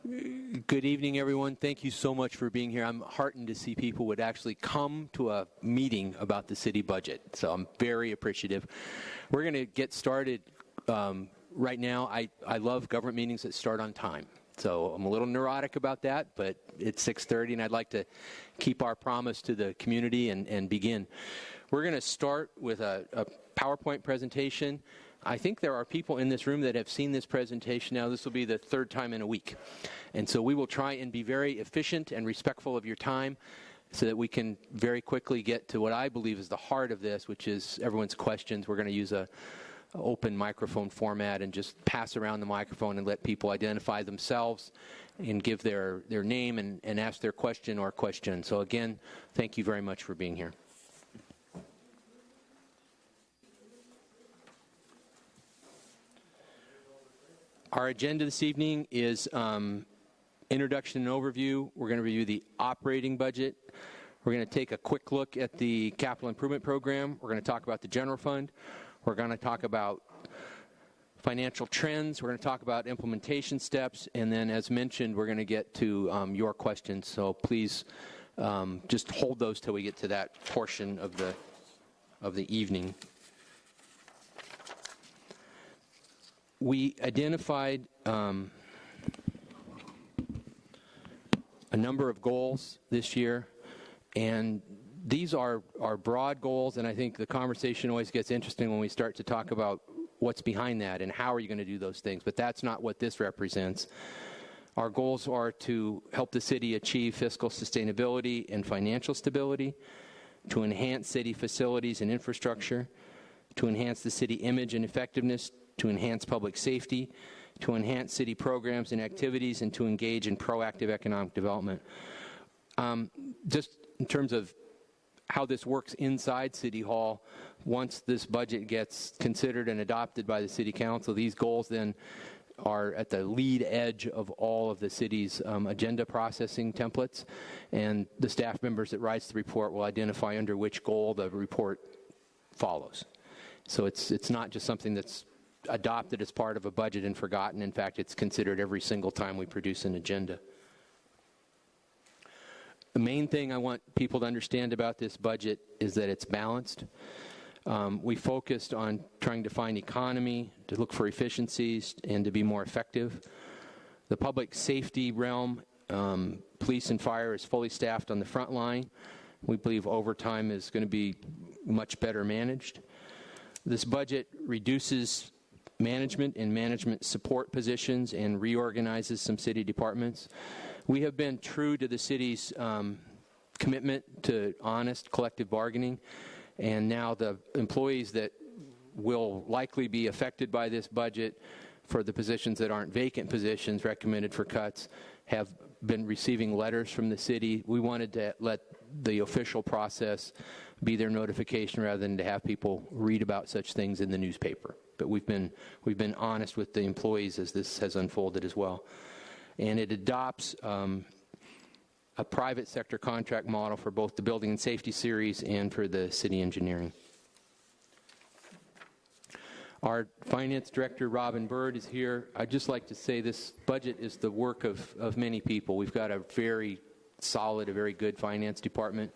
Good evening, everyone. Thank you so much for being here. I'm heartened to see people would actually come to a meeting about the city budget, so I'm very appreciative. We're going to get started right now. I love government meetings that start on time, so I'm a little neurotic about that, but it's 6:30, and I'd like to keep our promise to the community and begin. We're going to start with a PowerPoint presentation. I think there are people in this room that have seen this presentation now. This will be the third time in a week. And so we will try and be very efficient and respectful of your time so that we can very quickly get to what I believe is the heart of this, which is everyone's questions. We're going to use an open microphone format and just pass around the microphone and let people identify themselves and give their name and ask their question or question. So again, thank you very much for being here. Our agenda this evening is introduction and overview. We're going to review the operating budget. We're going to take a quick look at the capital improvement program. We're going to talk about the general fund. We're going to talk about financial trends. We're going to talk about implementation steps. And then, as mentioned, we're going to get to your questions. So please just hold those till we get to that portion of the evening. We identified a number of goals this year, and these are broad goals, and I think the conversation always gets interesting when we start to talk about what's behind that and how are you going to do those things, but that's not what this represents. Our goals are to help the city achieve fiscal sustainability and financial stability, to enhance city facilities and infrastructure, to enhance the city image and effectiveness, to enhance public safety, to enhance city programs and activities, and to engage in proactive economic development. Just in terms of how this works inside City Hall, once this budget gets considered and adopted by the City Council, these goals then are at the lead edge of all of the city's agenda processing templates, and the staff members that writes the report will identify under which goal the report follows. So it's not just something that's adopted as part of a budget and forgotten. In fact, it's considered every single time we produce an agenda. The main thing I want people to understand about this budget is that it's balanced. We focused on trying to find economy, to look for efficiencies, and to be more effective. The public safety realm, police and fire is fully staffed on the front line. We believe overtime is going to be much better managed. This budget reduces management and management support positions and reorganizes some city departments. We have been true to the city's commitment to honest collective bargaining, and now the employees that will likely be affected by this budget for the positions that aren't vacant positions recommended for cuts have been receiving letters from the city. We wanted to let the official process be their notification rather than to have people read about such things in the newspaper. But we've been honest with the employees as this has unfolded as well. And it adopts a private sector contract model for both the building and safety series and for the city engineering. Our finance director, Robin Bird, is here. I'd just like to say this budget is the work of many people. We've got a very solid, a very good finance department,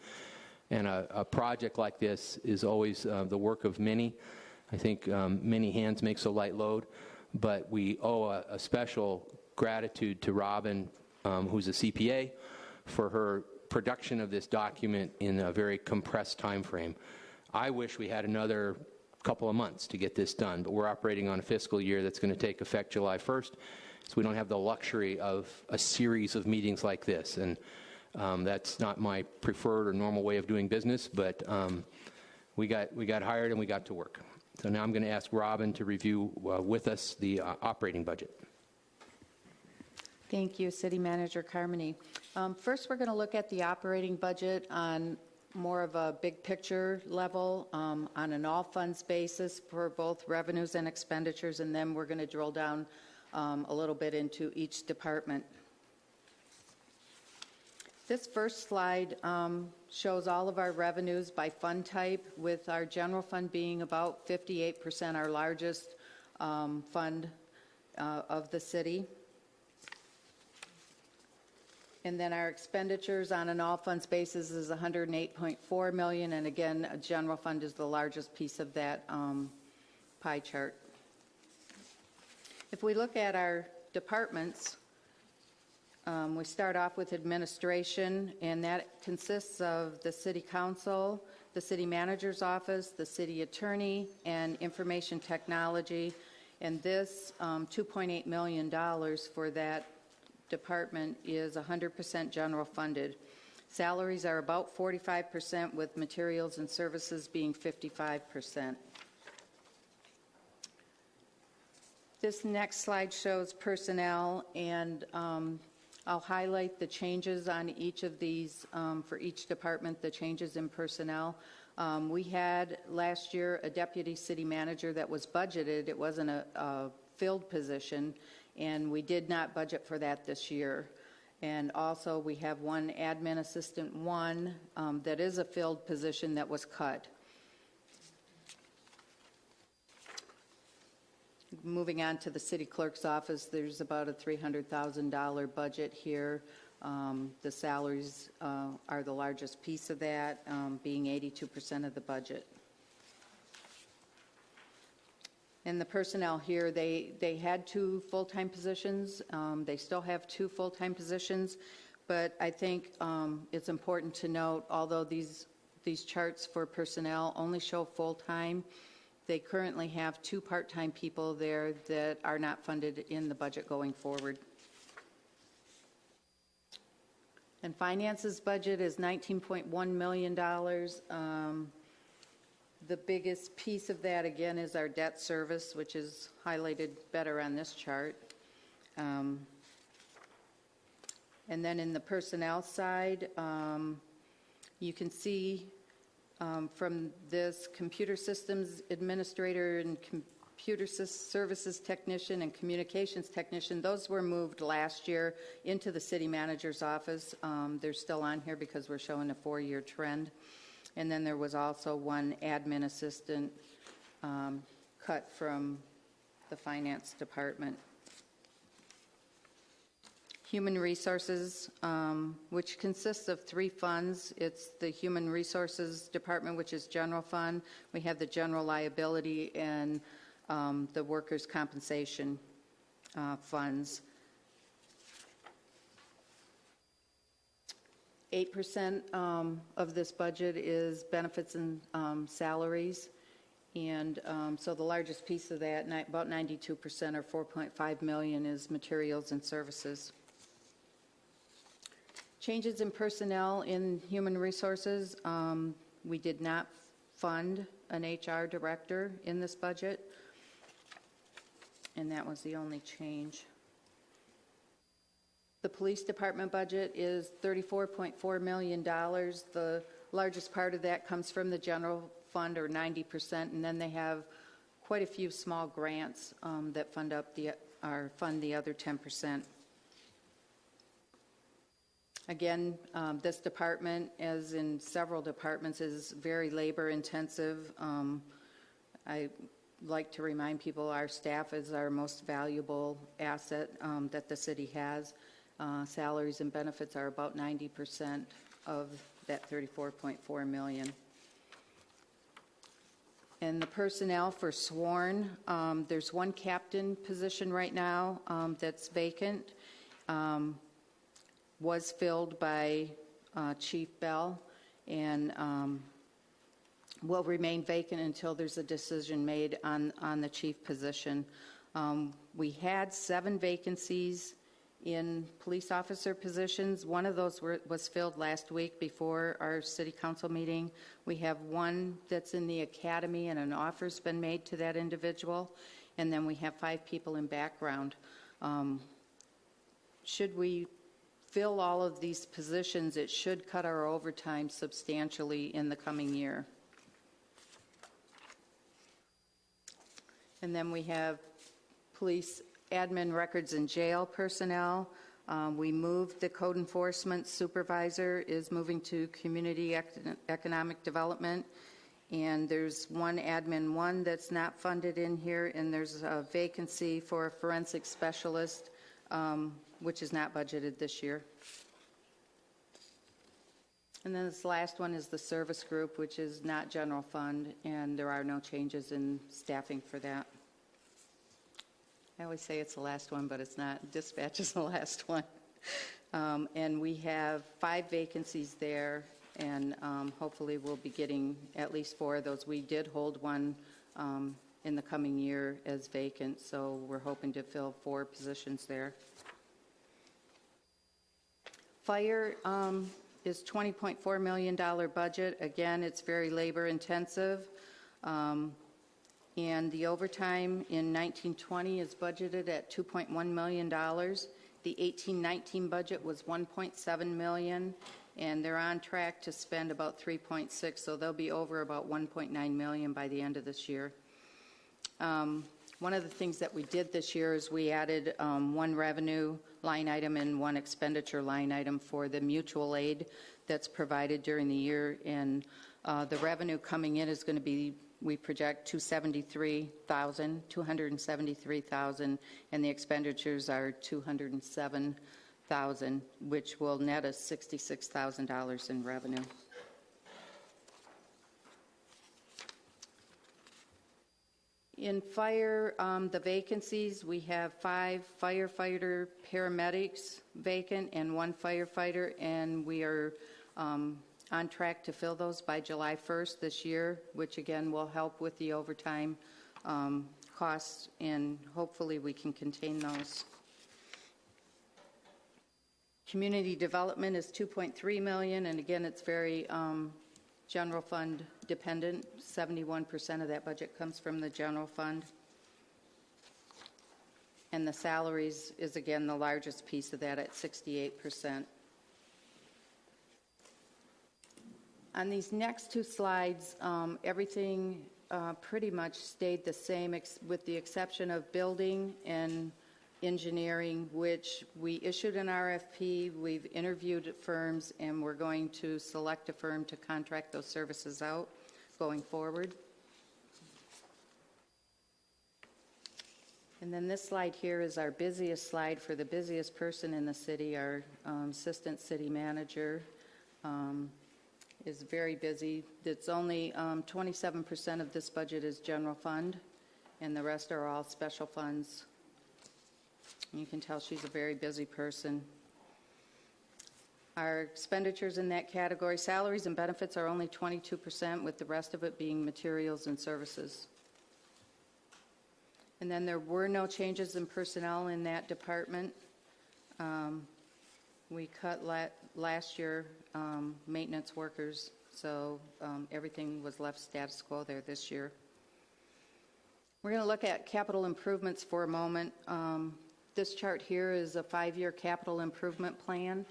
and a project like this is always the work of many. I think many hands makes a light load, but we owe a special gratitude to Robin, who's a CPA, for her production of this document in a very compressed time frame. I wish we had another couple of months to get this done, but we're operating on a fiscal year that's going to take effect July 1st, so we don't have the luxury of a series of meetings like this, and that's not my preferred or normal way of doing business, but we got hired and we got to work. So now I'm going to ask Robin to review with us the operating budget. Thank you, City Manager Carmody. First, we're going to look at the operating budget on more of a big picture level, on an all funds basis for both revenues and expenditures, and then we're going to drill down a little bit into each department. This first slide shows all of our revenues by fund type, with our general fund being about 58%, our largest fund of the city. And then our expenditures on an all funds basis is $108.4 million, and again, a general fund is the largest piece of that pie chart. If we look at our departments, we start off with administration, and that consists of the city council, the city manager's office, the city attorney, and information technology. And this $2.8 million for that department is 100% general funded. Salaries are about 45%, with materials and services being 55%. This next slide shows personnel, and I'll highlight the changes on each of these for each department, the changes in personnel. We had last year a deputy city manager that was budgeted. It wasn't a filled position, and we did not budget for that this year. And also we have one admin assistant one that is a filled position that was cut. Moving on to the city clerk's office, there's about a $300,000 budget here. The salaries are the largest piece of that, being 82% of the budget. And the personnel here, they had 2 full-time positions. They still have 2 full-time positions, but I think it's important to note, although these charts for personnel only show full-time, they currently have 2 part-time people there that are not funded in the budget going forward. And finances budget is $19.1 million. The biggest piece of that, again, is our debt service, which is highlighted better on this chart. And then in the personnel side, you can see from this computer systems administrator and computer services technician and communications technician, those were moved last year into the city manager's office. They're still on here because we're showing a 4-year trend. And then there was also one admin assistant cut from the finance department. Human Resources, which consists of 3 funds. It's the Human Resources Department, which is general fund. We have the general liability and the workers' compensation funds. 8% of this budget is benefits and salaries. And so the largest piece of that, about 92% or $4.5 million, is materials and services. Changes in personnel in human resources. We did not fund an HR director in this budget, and that was the only change. The police department budget is $34.4 million. The largest part of that comes from the general fund, or 90%, and then they have quite a few small grants that fund the other 10%. Again, this department, as in several departments, is very labor intensive. I like to remind people our staff is our most valuable asset that the city has. Salaries and benefits are about 90% of that $34.4 million. And the personnel for sworn, there's one captain position right now that's vacant. Was filled by Chief Bell, and will remain vacant until there's a decision made on the chief position. We had 7 vacancies in police officer positions. One of those was filled last week before our city council meeting. We have one that's in the academy, and an offer's been made to that individual. And then we have 5 people in background. Should we fill all of these positions, it should cut our overtime substantially in the coming year. And then we have police admin, records, and jail personnel. We moved the code enforcement supervisor is moving to community economic development. And there's one admin one that's not funded in here, and there's a vacancy for a forensic specialist, which is not budgeted this year. And then this last one is the service group, which is not general fund, and there are no changes in staffing for that. I always say it's the last one, but it's not. Dispatch is the last one. And we have 5 vacancies there, and hopefully we'll be getting at least 4 of those. We did hold one in the coming year as vacant, so we're hoping to fill 4 positions there. Fire is $20.4 million budget. Again, it's very labor intensive. And the overtime in 1920 is budgeted at $2.1 million. The 18-19 budget was $1.7 million, and they're on track to spend about $3.6, so they'll be over about $1.9 million by the end of this year. One of the things that we did this year is we added 1 revenue line item and 1 expenditure line item for the mutual aid that's provided during the year, and the revenue coming in is going to be, we project $273,000, and the expenditures are $207,000, which will net us $66,000 in revenue. In fire, the vacancies, we have 5 firefighter paramedics vacant and 1 firefighter, and we are on track to fill those by July 1st this year, which again will help with the overtime costs, and hopefully we can contain those. Community development is $2.3 million, and again it's very general fund dependent. 71% of that budget comes from the general fund. And the salaries is again the largest piece of that at 68%. On these next 2 slides, everything pretty much stayed the same with the exception of building and engineering, which we issued an RFP, we've interviewed firms, and we're going to select a firm to contract those services out going forward. And then this slide here is our busiest slide for the busiest person in the city. Our assistant city manager is very busy. It's only 27% of this budget is general fund, and the rest are all special funds. You can tell she's a very busy person. Our expenditures in that category, salaries and benefits, are only 22%, with the rest of it being materials and services. And then there were no changes in personnel in that department. We cut last year maintenance workers, so everything was left status quo there this year. We're going to look at capital improvements for a moment. This chart here is a 5-year capital improvement plan.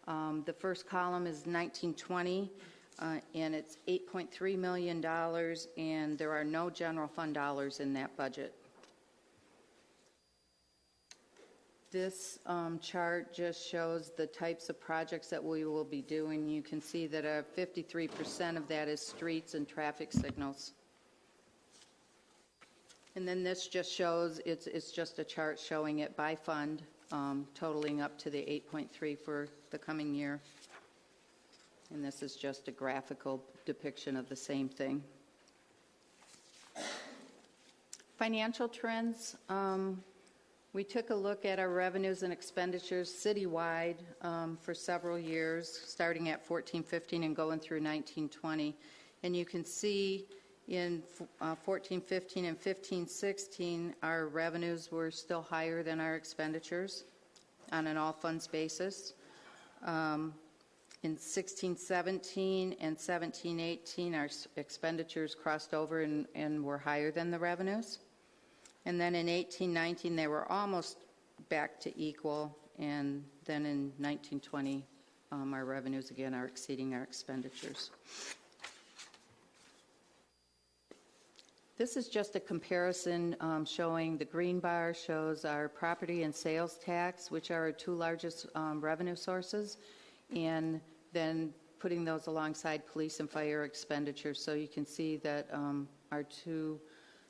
The first column is 1920, and it's $8.3 million, and there are no general fund dollars in that budget. This chart just shows the types of projects that we will be doing. You can see that 53% of that is streets and traffic signals. And then this just shows, it's just a chart showing it by fund, totaling up to the 8.3 for the coming year. And this is just a graphical depiction of the same thing. Financial trends. We took a look at our revenues and expenditures citywide for several years, starting at 14-15 and going through 19-20. And you can see in 14-15 and 15-16, our revenues were still higher than our expenditures on an all-funds basis. In 16-17 and 17-18, our expenditures crossed over and were higher than the revenues. And then in 18-19, they were almost back to equal. And then in 19-20, our revenues again are exceeding our expenditures. This is just a comparison showing the green bar shows our property and sales tax, which are our 2 largest revenue sources, and then putting those alongside police and fire expenditures. So you can see that our 2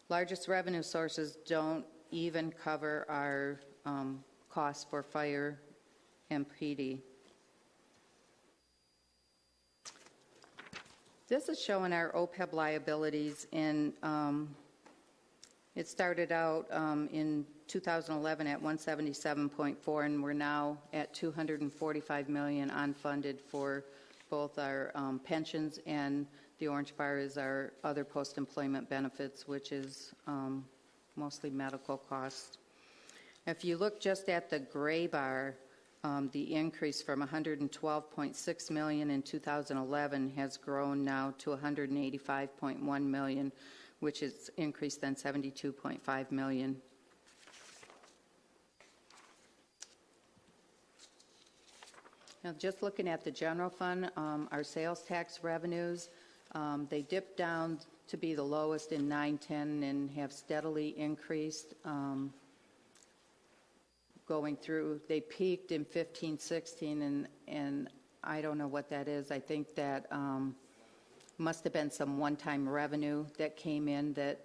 largest revenue sources don't even cover our costs for fire and PD. This is showing our OPEB liabilities, and it started out in 2011 at 177.4, and we're now at 245 million unfunded for both our pensions, and the orange bar is our other post-employment benefits, which is mostly medical costs. If you look just at the gray bar, the increase from 112.6 million in 2011 has grown now to 185.1 million, which is increased then 72.5 million. Now, just looking at the general fund, our sales tax revenues, they dipped down to be the lowest in 9-10 and have steadily increased going through. They peaked in 15-16, and I don't know what that is. I think that must have been some one-time revenue that came in that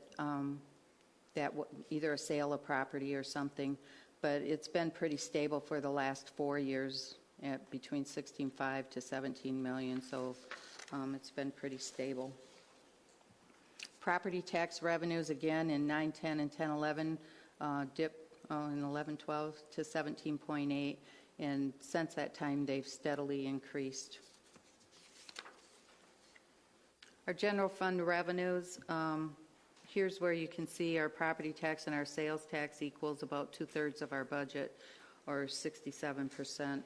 either a sale of property or something, but it's been pretty stable for the last 4 years at between 16.5 to 17 million, so it's been pretty stable. Property tax revenues, again, in 9-10 and 10-11 dipped in 11-12 to 17.8, and since that time they've steadily increased. Our general fund revenues, here's where you can see our property tax and our sales tax equals about 2/3 of our budget, or 67%.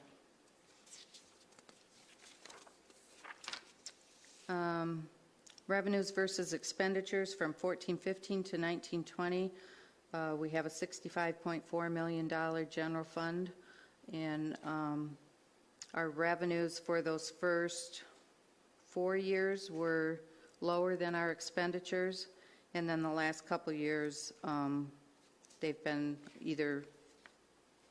Revenues versus expenditures from 14-15 to 19-20. We have a $65.4 million general fund, and our revenues for those first 4 years were lower than our expenditures, and then the last couple of years they've been either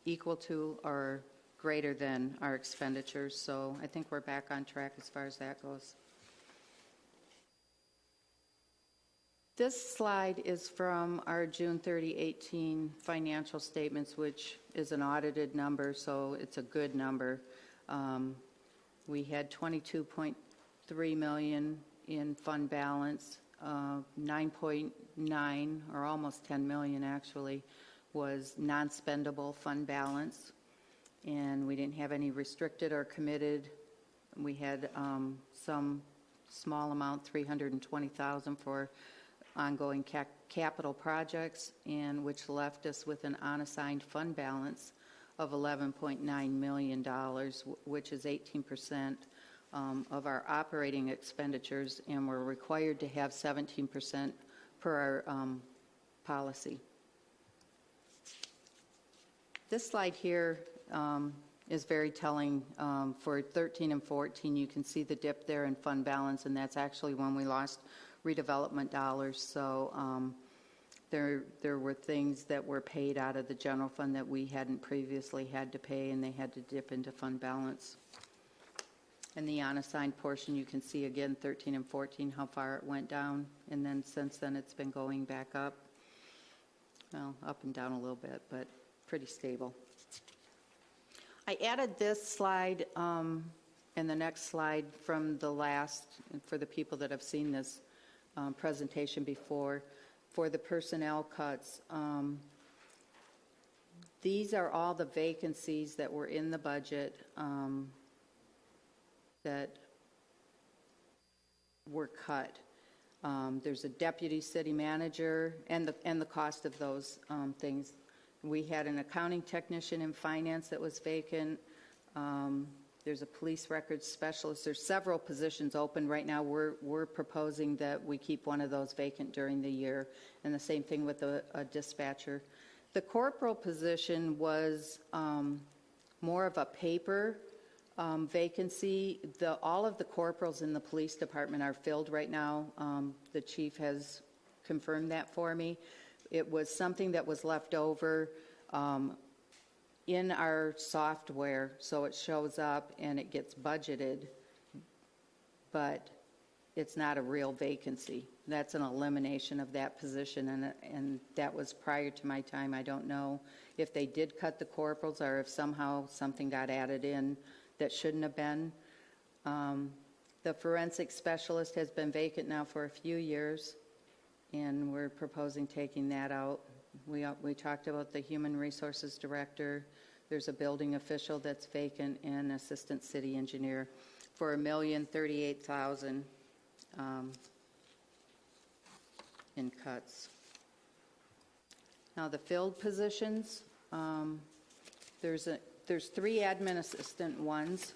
equal to or greater than our expenditures, so I think we're back on track as far as that goes. This slide is from our June 30, 18 financial statements, which is an audited number, so it's a good number. We had 22.3 million in fund balance, 9.9 or almost 10 million actually was non-spendable fund balance, and we didn't have any restricted or committed. We had some small amount, 320,000 for ongoing capital projects, and which left us with an unassigned fund balance of $11.9 million, which is 18% of our operating expenditures, and we're required to have 17% per our policy. This slide here is very telling. For 13 and 14, you can see the dip there in fund balance, and that's actually when we lost redevelopment dollars. So there were things that were paid out of the general fund that we hadn't previously had to pay, and they had to dip into fund balance. And the unassigned portion, you can see again 13 and 14 how far it went down, and then since then it's been going back up. Well, up and down a little bit, but pretty stable. I added this slide and the next slide from the last, for the people that have seen this presentation before, for the personnel cuts. These are all the vacancies that were in the budget that were cut. There's a deputy city manager and the cost of those things. We had an accounting technician in finance that was vacant. There's a police records specialist. There's several positions open right now. We're proposing that we keep one of those vacant during the year, and the same thing with a dispatcher. The corporal position was more of a paper vacancy. All of the corporals in the police department are filled right now. The chief has confirmed that for me. It was something that was left over in our software, so it shows up and it gets budgeted, but it's not a real vacancy. That's an elimination of that position, and that was prior to my time. I don't know if they did cut the corporals or if somehow something got added in that shouldn't have been. The forensic specialist has been vacant now for a few years, and we're proposing taking that out. We talked about the human resources director. There's a building official that's vacant and assistant city engineer for $1,038,000 in cuts. Now the filled positions, there's 3 admin assistant ones.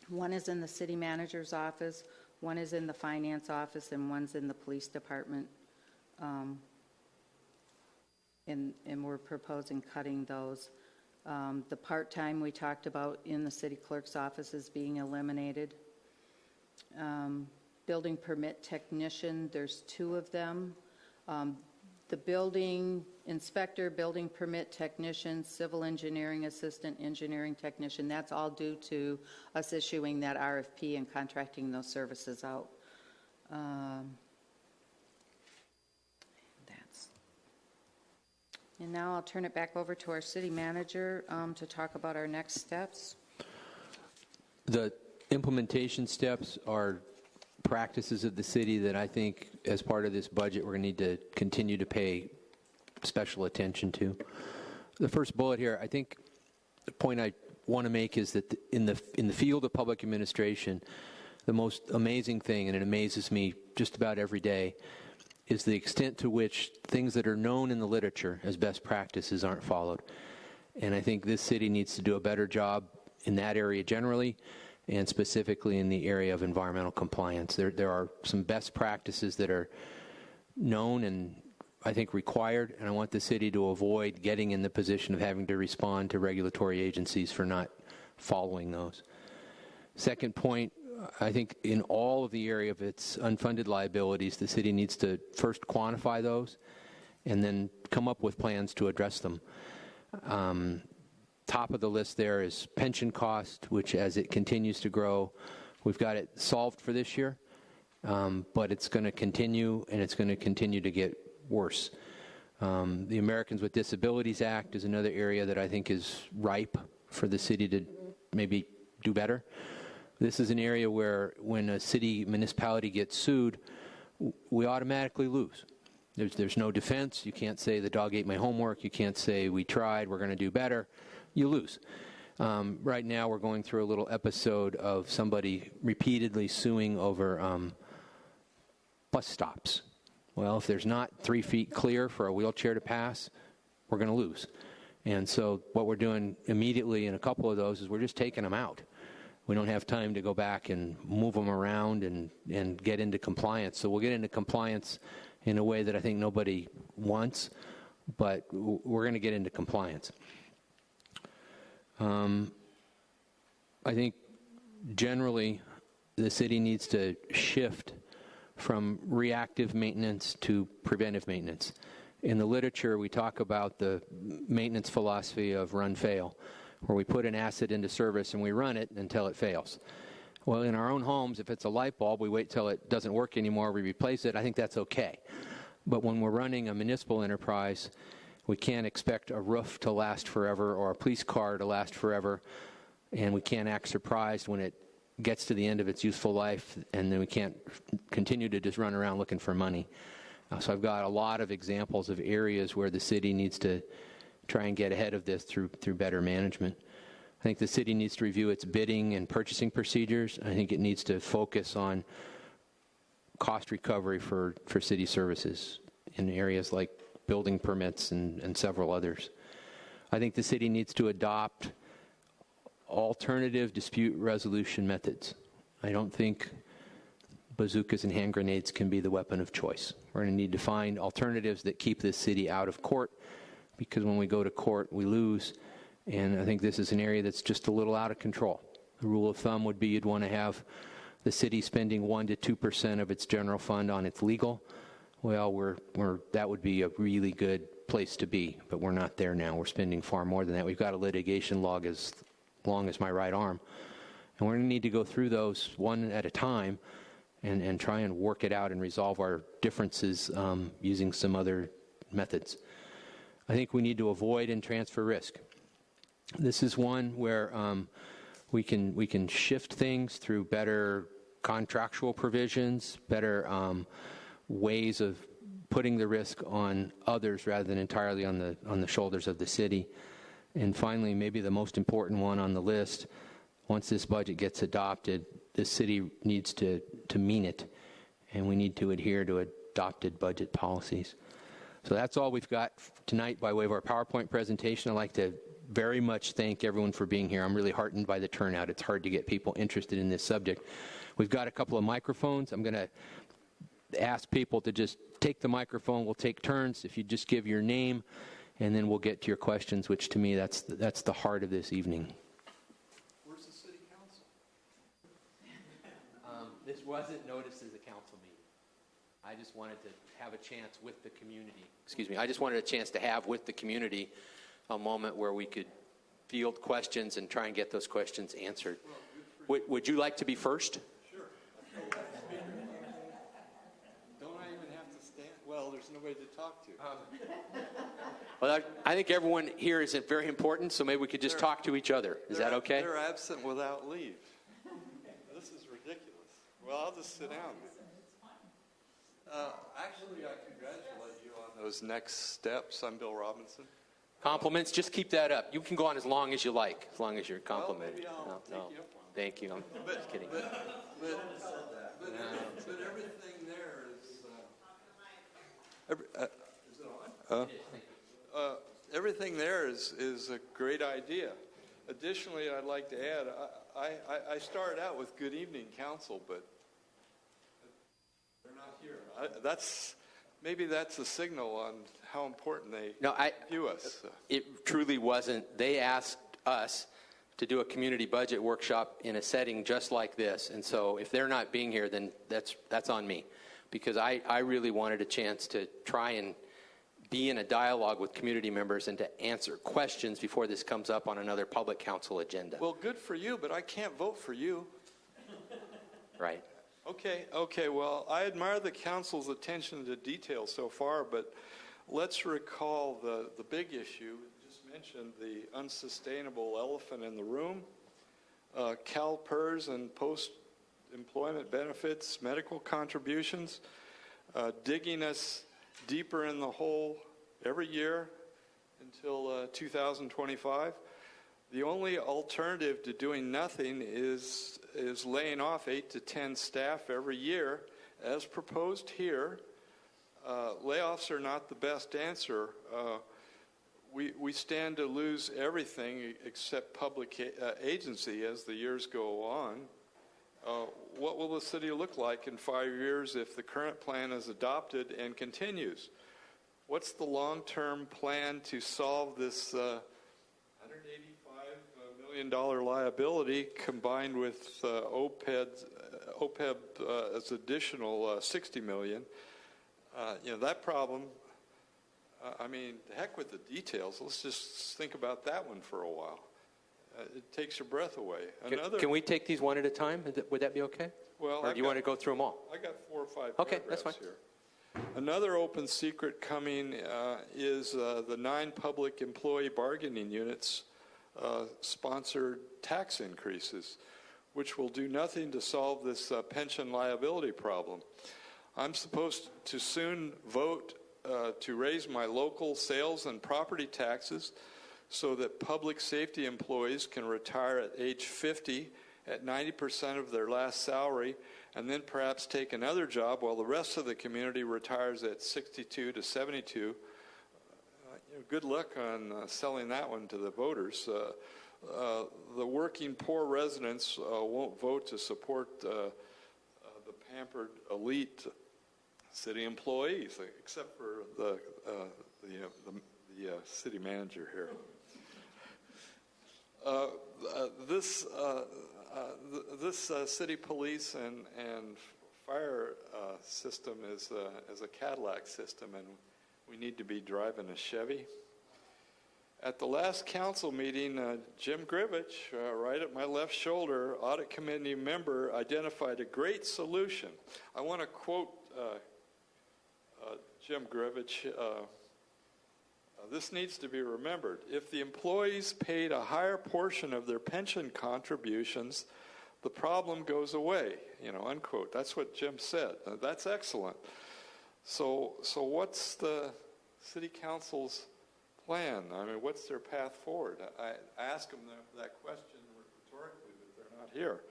One is in the city manager's office, one is in the finance office, and one's in the police department. And we're proposing cutting those. The part-time we talked about in the city clerk's office is being eliminated. Building permit technician, there's 2 of them. The building inspector, building permit technician, civil engineering assistant, engineering technician, that's all due to us issuing that RFP and contracting those services out. And now I'll turn it back over to our city manager to talk about our next steps. The implementation steps are practices of the city that I think as part of this budget we're going to need to continue to pay special attention to. The first bullet here, I think the point I want to make is that in the field of public administration, the most amazing thing, and it amazes me just about every day, is the extent to which things that are known in the literature as best practices aren't followed. And I think this city needs to do a better job in that area generally, and specifically in the area of environmental compliance. There are some best practices that are known and I think required, and I want the city to avoid getting in the position of having to respond to regulatory agencies for not following those. Second point, I think in all of the area of its unfunded liabilities, the city needs to first quantify those and then come up with plans to address them. Top of the list there is pension cost, which as it continues to grow, we've got it solved for this year, but it's going to continue, and it's going to continue to get worse. The Americans with Disabilities Act is another area that I think is ripe for the city to maybe do better. This is an area where when a city municipality gets sued, we automatically lose. There's no defense. You can't say the dog ate my homework. You can't say we tried, we're going to do better. You lose. Right now we're going through a little episode of somebody repeatedly suing over bus stops. Well, if there's not 3 feet clear for a wheelchair to pass, we're going to lose. And so what we're doing immediately in a couple of those is we're just taking them out. We don't have time to go back and move them around and get into compliance. So we'll get into compliance in a way that I think nobody wants, but we're going to get into compliance. I think generally the city needs to shift from reactive maintenance to preventive maintenance. In the literature, we talk about the maintenance philosophy of run-fail, where we put an asset into service and we run it until it fails. Well, in our own homes, if it's a light bulb, we wait till it doesn't work anymore, we replace it. I think that's okay. But when we're running a municipal enterprise, we can't expect a roof to last forever or a police car to last forever, and we can't act surprised when it gets to the end of its useful life, and then we can't continue to just run around looking for money. So I've got a lot of examples of areas where the city needs to try and get ahead of this through better management. I think the city needs to review its bidding and purchasing procedures. I think it needs to focus on cost recovery for city services in areas like building permits and several others. I think the city needs to adopt alternative dispute resolution methods. I don't think bazookas and hand grenades can be the weapon of choice. We're going to need to find alternatives that keep this city out of court, because when we go to court, we lose. And I think this is an area that's just a little out of control. The rule of thumb would be you'd want to have the city spending 1% to 2% of its general fund on its legal. Well, that would be a really good place to be, but we're not there now. We're spending far more than that. We've got a litigation log as long as my right arm. And we're going to need to go through those one at a time and try and work it out and resolve our differences using some other methods. I think we need to avoid and transfer risk. This is one where we can shift things through better contractual provisions, better ways of putting the risk on others rather than entirely on the shoulders of the city. And finally, maybe the most important one on the list, once this budget gets adopted, the city needs to mean it, and we need to adhere to adopted budget policies. So that's all we've got tonight by way of our PowerPoint presentation. I'd like to very much thank everyone for being here. I'm really heartened by the turnout. It's hard to get people interested in this subject. We've got a couple of microphones. I'm going to ask people to just take the microphone. We'll take turns. If you just give your name, and then we'll get to your questions, which to me, that's the heart of this evening. Where's the city council? This wasn't noticed as a council meeting. I just wanted to have a chance with the community. Excuse me. I just wanted a chance to have with the community a moment where we could field questions and try and get those questions answered. Would you like to be first? Sure. Don't I even have to stand? Well, there's nobody to talk to. Well, I think everyone here is very important, so maybe we could just talk to each other. Is that okay? They're absent without leave. This is ridiculous. Well, I'll just sit down. Actually, I congratulate you on those next steps. I'm Bill Robinson. Compliments, just keep that up. You can go on as long as you like, as long as you're complimented. Well, maybe I'll take you up on it. Thank you. I'm just kidding. But everything there is... is it on? Everything there is a great idea. Additionally, I'd like to add, I started out with good evening, council, but they're not here. Maybe that's a signal on how important they view us. It truly wasn't. They asked us to do a community budget workshop in a setting just like this, and so if they're not being here, then that's on me, because I really wanted a chance to try and be in a dialogue with community members and to answer questions before this comes up on another public council agenda. Well, good for you, but I can't vote for you. Right. Okay, well, I admire the council's attention to detail so far, but let's recall the big issue. Just mentioned the unsustainable elephant in the room, CalPERS and post-employment benefits, medical contributions, digging us deeper in the hole every year until 2025. The only alternative to doing nothing is laying off 8 to 10 staff every year, as proposed here. Layoffs are not the best answer. We stand to lose everything except public agency as the years go on. What will the city look like in 5 years if the current plan is adopted and continues? What's the long-term plan to solve this $185 million liability combined with OPEB as additional $60 million? That problem, the heck with the details. Let's just think about that one for a while. It takes your breath away. Can we take these one at a time? Would that be okay? Well, or do you want to go through them all? I got 4 or 5 okay, that's fine. Here. Another open secret coming is the 9 public employee bargaining units sponsored tax increases, which will do nothing to solve this pension liability problem. I'm supposed to soon vote to raise my local sales and property taxes so that public safety employees can retire at age 50 at 90% of their last salary, and then perhaps take another job while the rest of the community retires at 62 to 72. Good luck on selling that one to the voters. The working poor residents won't vote to support the pampered elite city employees, except for the city manager here. This city police and fire system is a Cadillac system, and we need to be driving a Chevy. At the last council meeting, Jim Grivich, right at my left shoulder, audit committee member, identified a great solution. I want to quote Jim Grivich. This needs to be remembered. If the employees paid a higher portion of their pension contributions, the problem goes away, unquote. That's what Jim said. That's excellent. So what's the city council's plan? I mean, what's their path forward? I ask them that question rhetorically, but they're not here.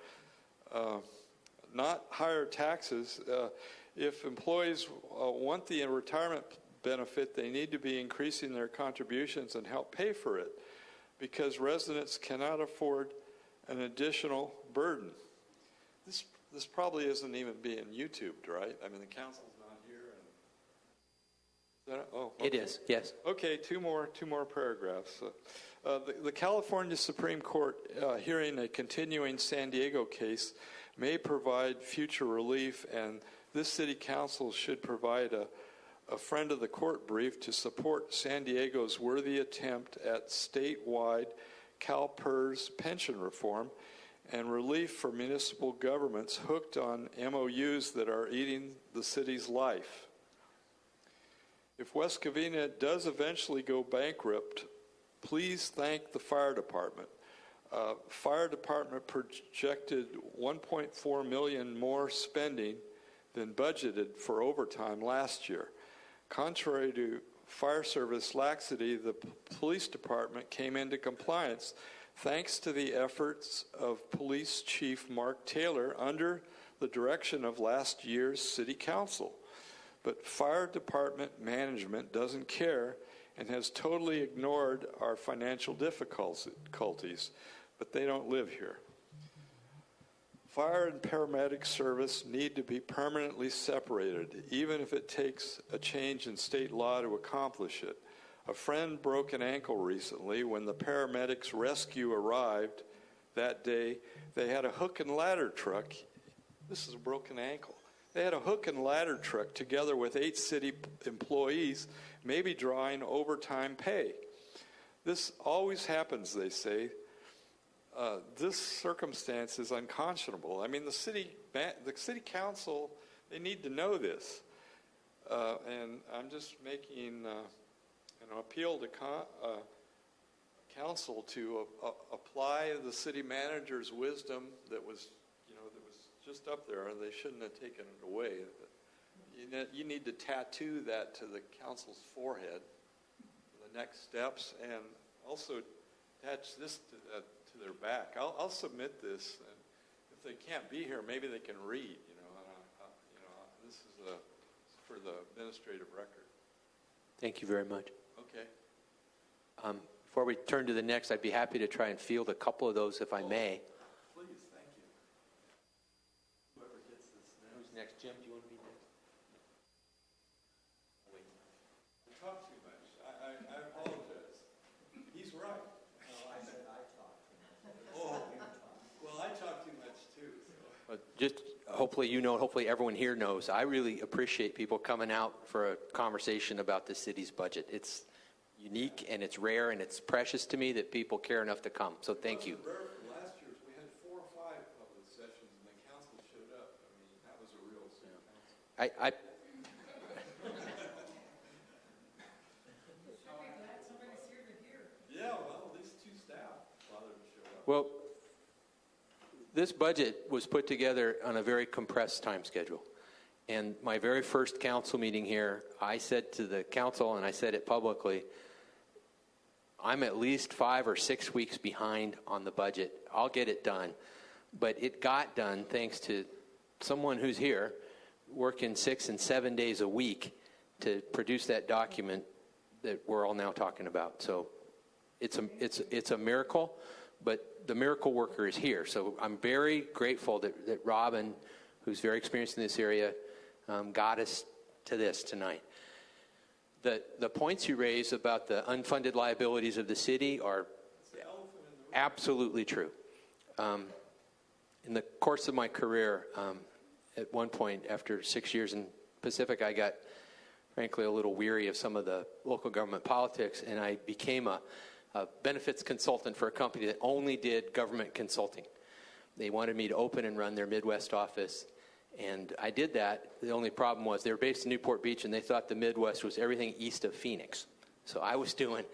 Not higher taxes. If employees want the retirement benefit, they need to be increasing their contributions and help pay for it, because residents cannot afford an additional burden. This probably isn't even being YouTubed, right? I mean, the council's not here. Okay. It is, yes. Okay, two more paragraphs. The California Supreme Court hearing a continuing San Diego case may provide future relief, and this city council should provide a friend of the court brief to support San Diego's worthy attempt at statewide CalPERS pension reform and relief for municipal governments hooked on MOUs that are eating the city's life. If West Covina does eventually go bankrupt, please thank the fire department. Fire department projected $1.4 million more spending than budgeted for overtime last year. Contrary to fire service laxity, the police department came into compliance thanks to the efforts of Police Chief Mark Taylor under the direction of last year's city council. But fire department management doesn't care and has totally ignored our financial difficulties, but they don't live here. Fire and paramedic service need to be permanently separated, even if it takes a change in state law to accomplish it. A friend broke an ankle recently. When the paramedics' rescue arrived that day, they had a hook and ladder truck. This is a broken ankle. They had a hook and ladder truck together with 8 city employees, maybe drawing overtime pay. This always happens, they say. This circumstance is unconscionable. I mean, the city council, they need to know this. And I'm just making an appeal to council to apply the city manager's wisdom that was just up there, and they shouldn't have taken it away. You need to tattoo that to the council's forehead, the next steps, and also attach this to their back. I'll submit this, and if they can't be here, maybe they can read. This is for the administrative record. Thank you very much. Okay. Before we turn to the next, I'd be happy to try and field a couple of those if I may. Please, thank you. Whoever gets this next. Who's next? Jim, do you want to be next? Wait. I talk too much. I apologize. He's right. No, I said I talk too much. Oh, well, I talk too much too. So. Just hopefully everyone here knows, I really appreciate people coming out for a conversation about the city's budget. It's unique and it's rare and it's precious to me that people care enough to come. So thank you. Rare for last year's. We had 4 or 5 public sessions and the council showed up. I mean, that was a real city council. Yeah, well, at least 2 staff bothered to show up. Well, this budget was put together on a very compressed time schedule. And my very first council meeting here, I said to the council, and I said it publicly, I'm at least 5 or 6 weeks behind on the budget. I'll get it done. But it got done thanks to someone who's here working 6 and 7 days a week to produce that document that we're all now talking about. So it's a miracle, but the miracle worker is here. So I'm very grateful that Robin, who's very experienced in this area, got us to this tonight. The points you raise about the unfunded liabilities of the city are absolutely true. In the course of my career, at one point after 6 years in Pacific, I got, frankly, a little weary of some of the local government politics, and I became a benefits consultant for a company that only did government consulting. They wanted me to open and run their Midwest office, and I did that. The only problem was they were based in Newport Beach, and they thought the Midwest was everything east of Phoenix. So I was doing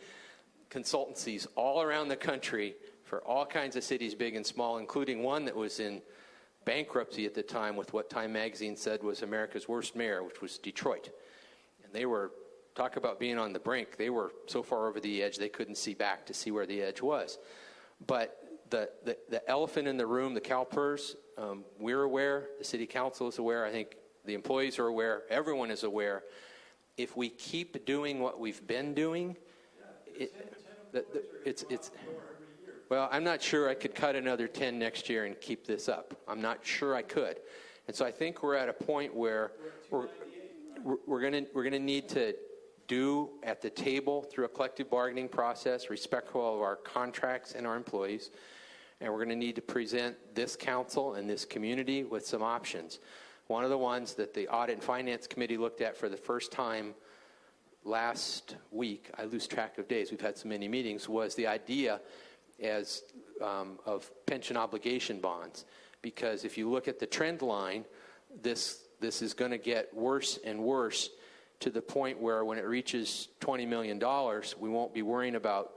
consultancies all around the country for all kinds of cities, big and small, including one that was in bankruptcy at the time with what Time Magazine said was America's worst mayor, which was Detroit. And they were, talk about being on the brink, they were so far over the edge they couldn't see back to see where the edge was. But the elephant in the room, the CalPERS, we're aware, the city council is aware, I think the employees are aware, everyone is aware. If we keep doing what we've been doing, it's well, I'm not sure I could cut another 10 next year and keep this up. I'm not sure I could. And so I think we're at a point where we're going to need to do at the table through a collective bargaining process, respectful of our contracts and our employees, and we're going to need to present this council and this community with some options. One of the ones that the Audit and Finance Committee looked at for the first time last week, I lose track of days, we've had so many meetings, was the idea of pension obligation bonds. Because if you look at the trend line, this is going to get worse and worse to the point where when it reaches $20 million, we won't be worrying about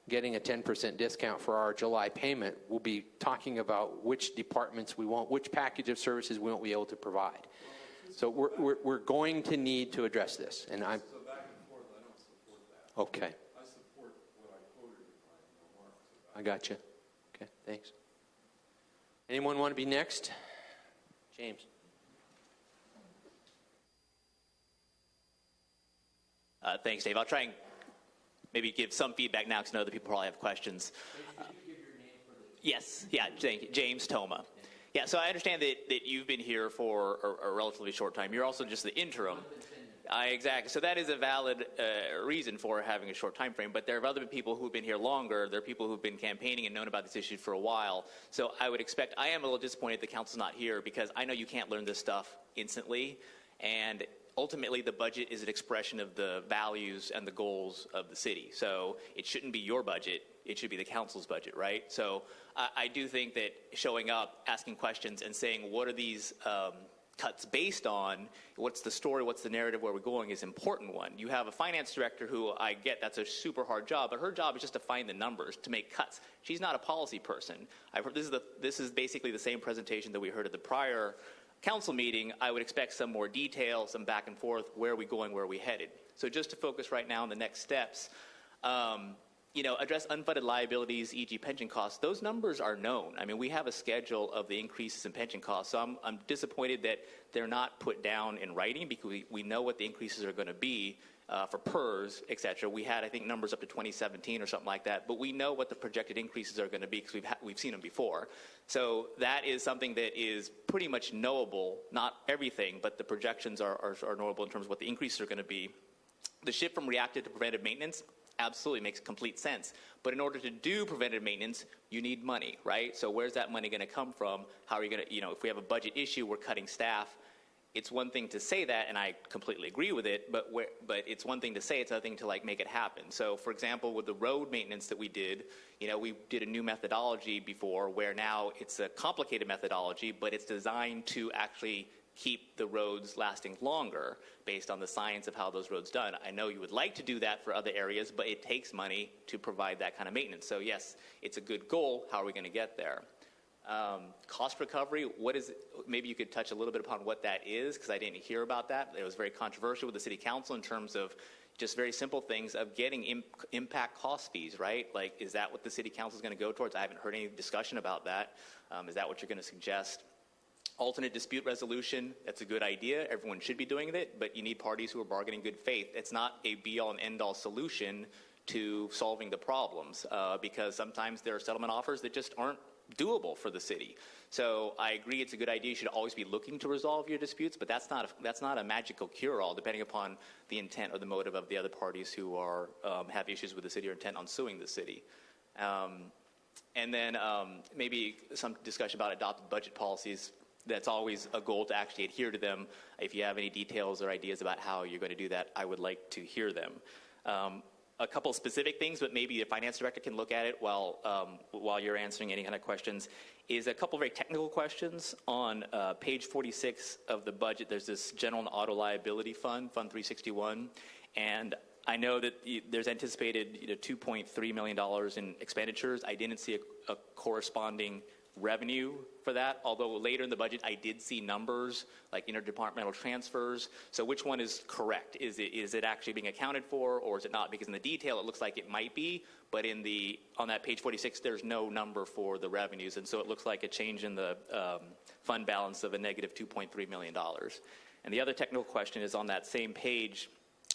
getting a 10% discount for our July payment. We'll be talking about which departments we want, which package of services we won't be able to provide. So we're going to need to address this. And I'm So back and forth, I don't support that. okay. I support what I quoted in my remarks about. I got you. Okay, thanks. Anyone want to be next? James. Thanks, Dave. I'll try and maybe give some feedback now because I know other people probably have questions. Yes, yeah, thank you. James Toma. Yeah, so I understand that you've been here for a relatively short time. You're also just the interim. Exactly. So that is a valid reason for having a short time frame. But there are other people who've been here longer. There are people who've been campaigning and known about this issue for a while. So I would expect, I am a little disappointed the council's not here because I know you can't learn this stuff instantly. And ultimately, the budget is an expression of the values and the goals of the city. So it shouldn't be your budget. It should be the council's budget, right? So I do think that showing up, asking questions, and saying, what are these cuts based on, what's the story, what's the narrative, where we're going, is an important one. You have a finance director who, I get that's a super hard job, but her job is just to find the numbers, to make cuts. She's not a policy person. I've heard this is basically the same presentation that we heard at the prior council meeting. I would expect some more detail, some back and forth, where are we going, where are we headed. So just to focus right now on the next steps, address unfunded liabilities, e.g. pension costs. Those numbers are known. I mean, we have a schedule of the increases in pension costs. So I'm disappointed that they're not put down in writing because we know what the increases are going to be for PERS, et cetera. We had, I think, numbers up to 2017 or something like that. But we know what the projected increases are going to be because we've seen them before. So that is something that is pretty much knowable. Not everything, but the projections are knowable in terms of what the increases are going to be. The shift from reactive to preventive maintenance absolutely makes complete sense. But in order to do preventive maintenance, you need money, right? So where's that money going to come from? How are you going to, if we have a budget issue, we're cutting staff. It's one thing to say that, and I completely agree with it, but it's one thing to say, it's another thing to make it happen. So, for example, with the road maintenance that we did a new methodology before where now it's a complicated methodology, but it's designed to actually keep the roads lasting longer based on the science of how those roads done. I know you would like to do that for other areas, but it takes money to provide that kind of maintenance. So yes, it's a good goal. How are we going to get there? Cost recovery, what is it? Maybe you could touch a little bit upon what that is, because I didn't hear about that. It was very controversial with the city council in terms of just very simple things of getting impact cost fees, right? Is that what the city council is going to go towards? I haven't heard any discussion about that. Is that what you're going to suggest? Alternate dispute resolution, that's a good idea. Everyone should be doing it, but you need parties who are bargaining good faith. It's not a be-all and end-all solution to solving the problems because sometimes there are settlement offers that just aren't doable for the city. So I agree it's a good idea. You should always be looking to resolve your disputes, but that's not a magical cure-all depending upon the intent or the motive of the other parties who are have issues with the city or intent on suing the city. And then maybe some discussion about adopted budget policies. That's always a goal to actually adhere to them. If you have any details or ideas about how you're going to do that, I would like to hear them. A couple specific things, but maybe the finance director can look at it while you're answering any kind of questions, is a couple very technical questions. On page 46 of the budget, there's this general and auto liability fund, Fund 361, and I know that there's anticipated $2.3 million in expenditures. I didn't see a corresponding revenue for that, although later in the budget I did see numbers like interdepartmental transfers. So which one is correct? Is it actually being accounted for, or is it not? Because in the detail it looks like it might be, but on that page 46 there's no number for the revenues, and so it looks like a change in the fund balance of a negative $2.3 million. And the other technical question is on that same page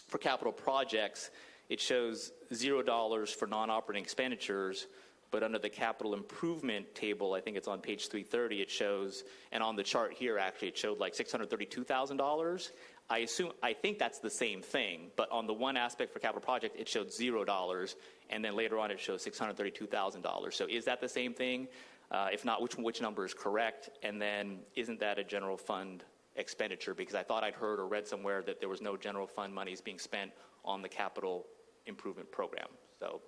for capital projects. It shows $0 for non-operating expenditures, but under the capital improvement table, I think it's on page 330, it shows, and on the chart here actually it showed like $632,000. I think that's the same thing, but on the one aspect for capital project, it showed $0, and then later on it shows $632,000. So is that the same thing? If not, which number is correct? And then isn't that a general fund expenditure? Because I thought I'd heard or read somewhere that there was no general fund monies being spent on the capital improvement program. So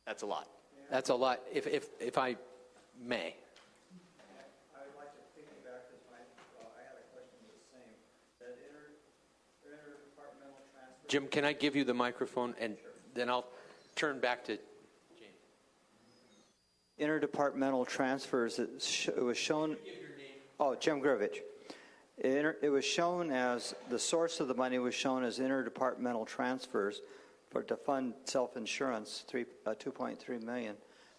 that's a lot. That's a lot, if I may. I would like to piggyback this. I had a question the same. That interdepartmental transfer. Jim, can I give you the microphone, and then I'll turn back to James. Interdepartmental transfers. It was shown. Oh, Jim Grovich. It was shown as the source of the money was shown as interdepartmental transfers to fund self-insurance, $2.3 million.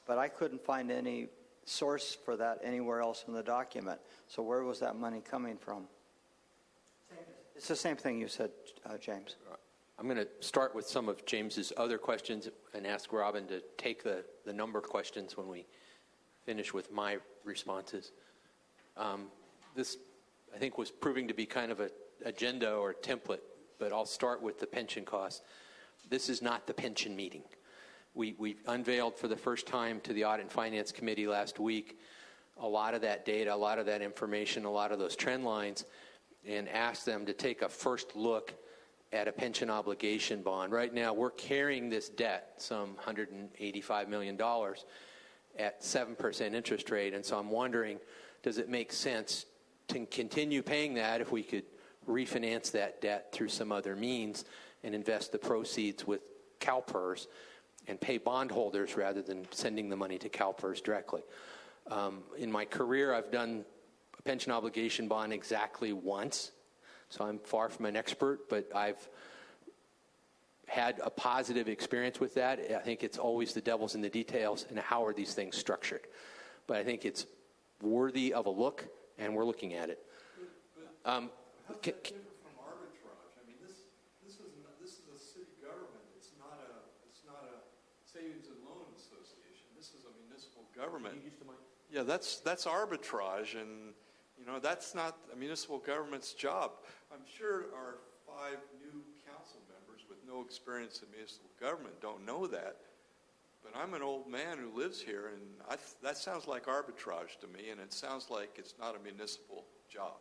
But I couldn't find any source for that anywhere else in the document. So where was that money coming from? It's the same thing you said, James. I'm going to start with some of James's other questions and ask Robin to take the number questions when we finish with my responses. This, I think, was proving to be kind of an agenda or a template, but I'll start with the pension costs. This is not the pension meeting. We unveiled for the first time to the Audit and Finance Committee last week a lot of that data, a lot of that information, a lot of those trend lines, and asked them to take a first look at a pension obligation bond. Right now, we're carrying this debt, some $185 million, at 7% interest rate, and so I'm wondering, does it make sense to continue paying that if we could refinance that debt through some other means and invest the proceeds with CalPERS and pay bondholders rather than sending the money to CalPERS directly? In my career, I've done a pension obligation bond exactly once, so I'm far from an expert, but I've had a positive experience with that. I think it's always the devil's in the details and how are these things structured. But I think it's worthy of a look, and we're looking at it. How's that different from arbitrage? I mean, this is a city government. It's not a savings and loan association. This is a municipal government. Can you use the mic? Yeah, that's arbitrage, and that's not a municipal government's job. I'm sure our 5 new council members with no experience in municipal government don't know that. But I'm an old man who lives here, and that sounds like arbitrage to me, and it sounds like it's not a municipal job.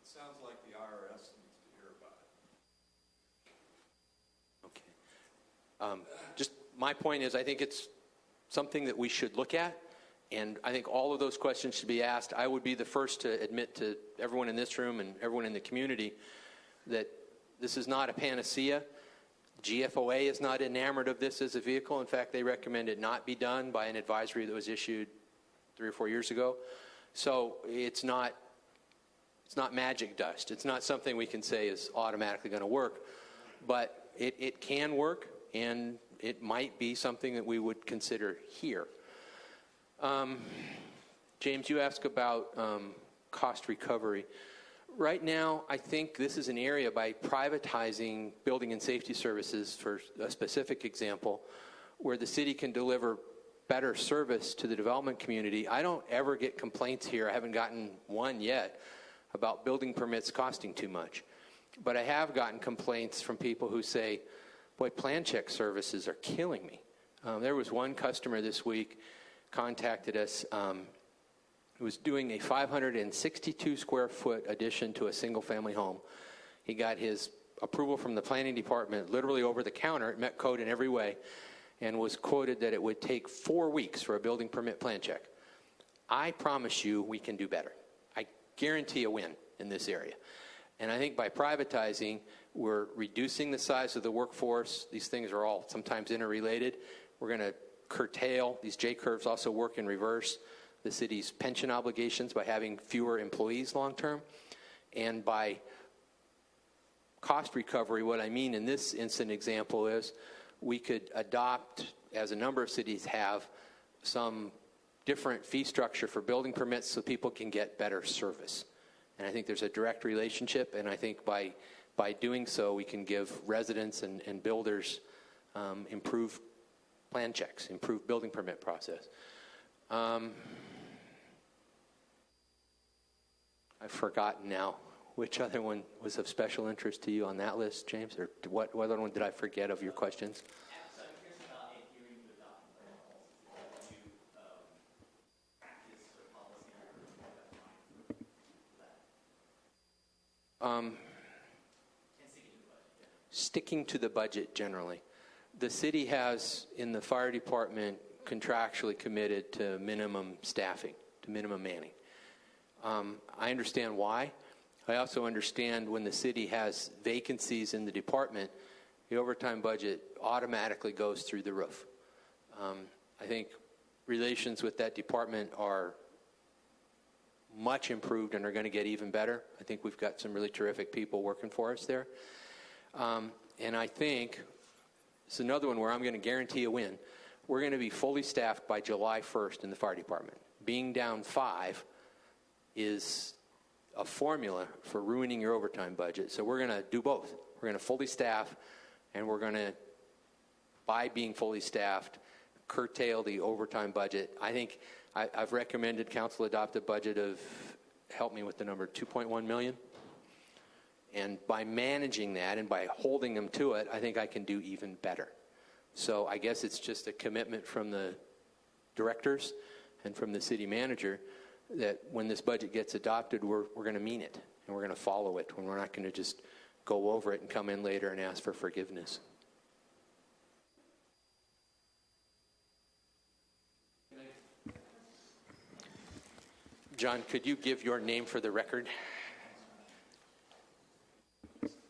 It sounds like the IRS needs to hear about it. Okay. Just my point is, I think it's something that we should look at, and I think all of those questions should be asked. I would be the first to admit to everyone in this room and everyone in the community that this is not a panacea. GFOA is not enamored of this as a vehicle. In fact, they recommend it not be done by an advisory that was issued 3 or 4 years ago. So it's not magic dust. It's not something we can say is automatically going to work. But it can work, and it might be something that we would consider here. James, you asked about cost recovery. Right now, I think this is an area, by privatizing building and safety services, for a specific example, where the city can deliver better service to the development community. I don't ever get complaints here, I haven't gotten one yet, about building permits costing too much. But I have gotten complaints from people who say, boy, plan check services are killing me. There was one customer this week contacted us who was doing a 562 square foot addition to a single family home. He got his approval from the planning department literally over the counter. It met code in every way, and was quoted that it would take 4 weeks for a building permit plan check. I promise you we can do better. I guarantee a win in this area. And I think by privatizing, We're reducing the size of the workforce. These things are all sometimes interrelated. We're going to curtail. These J-curves also work in reverse. The city's pension obligations by having fewer employees long-term. And by cost recovery, what I mean in this instant example is we could adopt, as a number of cities have, some different fee structure for building permits so people can get better service. And I think there's a direct relationship, and I think by doing so, we can give residents and builders improved plan checks, improved building permit process. I've forgotten now which other one was of special interest to you on that list, James, or what other one did I forget of your questions? So I'm curious about adhering to adopting policies. Do you practice or policy or Sticking to the budget generally. The city has, in the fire department, contractually committed to minimum staffing, to minimum manning. I understand why. I also understand when the city has vacancies in the department, the overtime budget automatically goes through the roof. I think relations with that department are much improved and are going to get even better. I think we've got some really terrific people working for us there. And I think it's another one where I'm going to guarantee a win. We're going to be fully staffed by July 1st in the fire department. Being down 5 is a formula for ruining your overtime budget. So we're going to do both. We're going to fully staff, and we're going to, by being fully staffed, curtail the overtime budget. I think I've recommended council adopt a budget of, help me with the number, 2.1 million. And by managing that and by holding them to it, I think I can do even better. So I guess it's just a commitment from the directors and from the city manager that when this budget gets adopted, we're going to mean it and we're going to follow it, when we're not going to just go over it and come in later and ask for forgiveness. John, could you give your name for the record?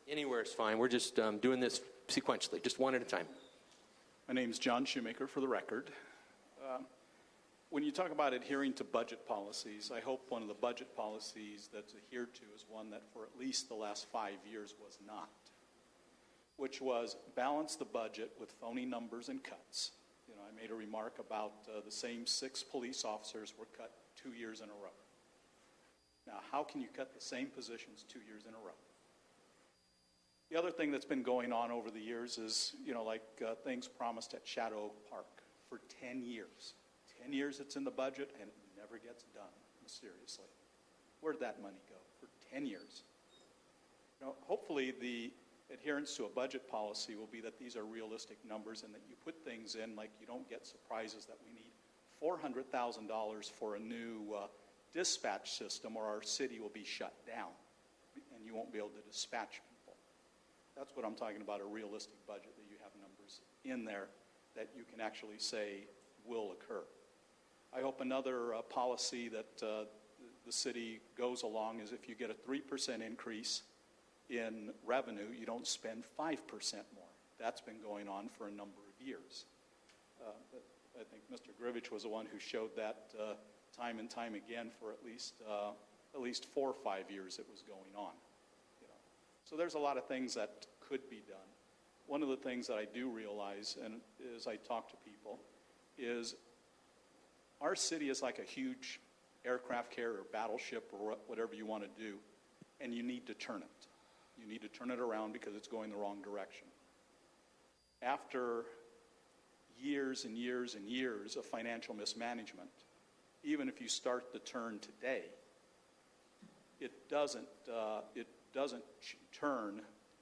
Anywhere is fine. We're just doing this sequentially, just one at a time. My name's John Shoemaker, for the record. When you talk about adhering to budget policies, I hope one of the budget policies that's adhered to is one that for at least the last 5 years was not, which was balance the budget with phony numbers and cuts. You know, I made a remark about the same 6 police officers were cut 2 years in a row. Now, how can you cut the same positions 2 years in a row? The other thing that's been going on over the years is, you know, like things promised at Shadow Oak Park for 10 years. 10 years it's in the budget and it never gets done, mysteriously. Where'd that money go for 10 years? You know, hopefully the adherence to a budget policy will be that these are realistic numbers and that you put things in like you don't get surprises that we need $400,000 for a new dispatch system or our city will be shut down and you won't be able to dispatch people. That's what I'm talking about, a realistic budget, that you have numbers in there that you can actually say will occur. I hope another policy that the city goes along is if you get a 3% increase in revenue, you don't spend 5% more. That's been going on for a number of years. I think Mr. Grivich was the one who showed that time and time again for at least 4 or 5 years it was going on. You know. So there's a lot of things that could be done. One of the things that I do realize, and as I talk to people, is our city is like a huge aircraft carrier or battleship or whatever you want to do, and you need to turn it. You need to turn it around because it's going the wrong direction. After years and years and years of financial mismanagement, even if you start the turn today, it doesn't turn,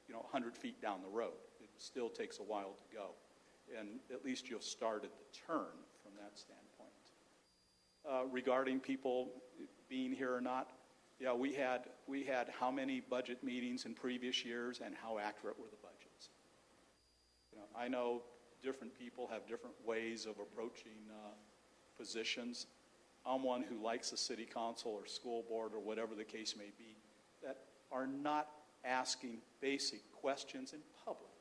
100 feet down the road. It still takes a while to go, and at least you've started the turn from that standpoint. Regarding people being here or not, yeah, we had how many budget meetings in previous years, and how accurate were the budgets? I know different people have different ways of approaching positions. I'm one who likes the city council or school board or whatever the case may be that are not asking basic questions in public,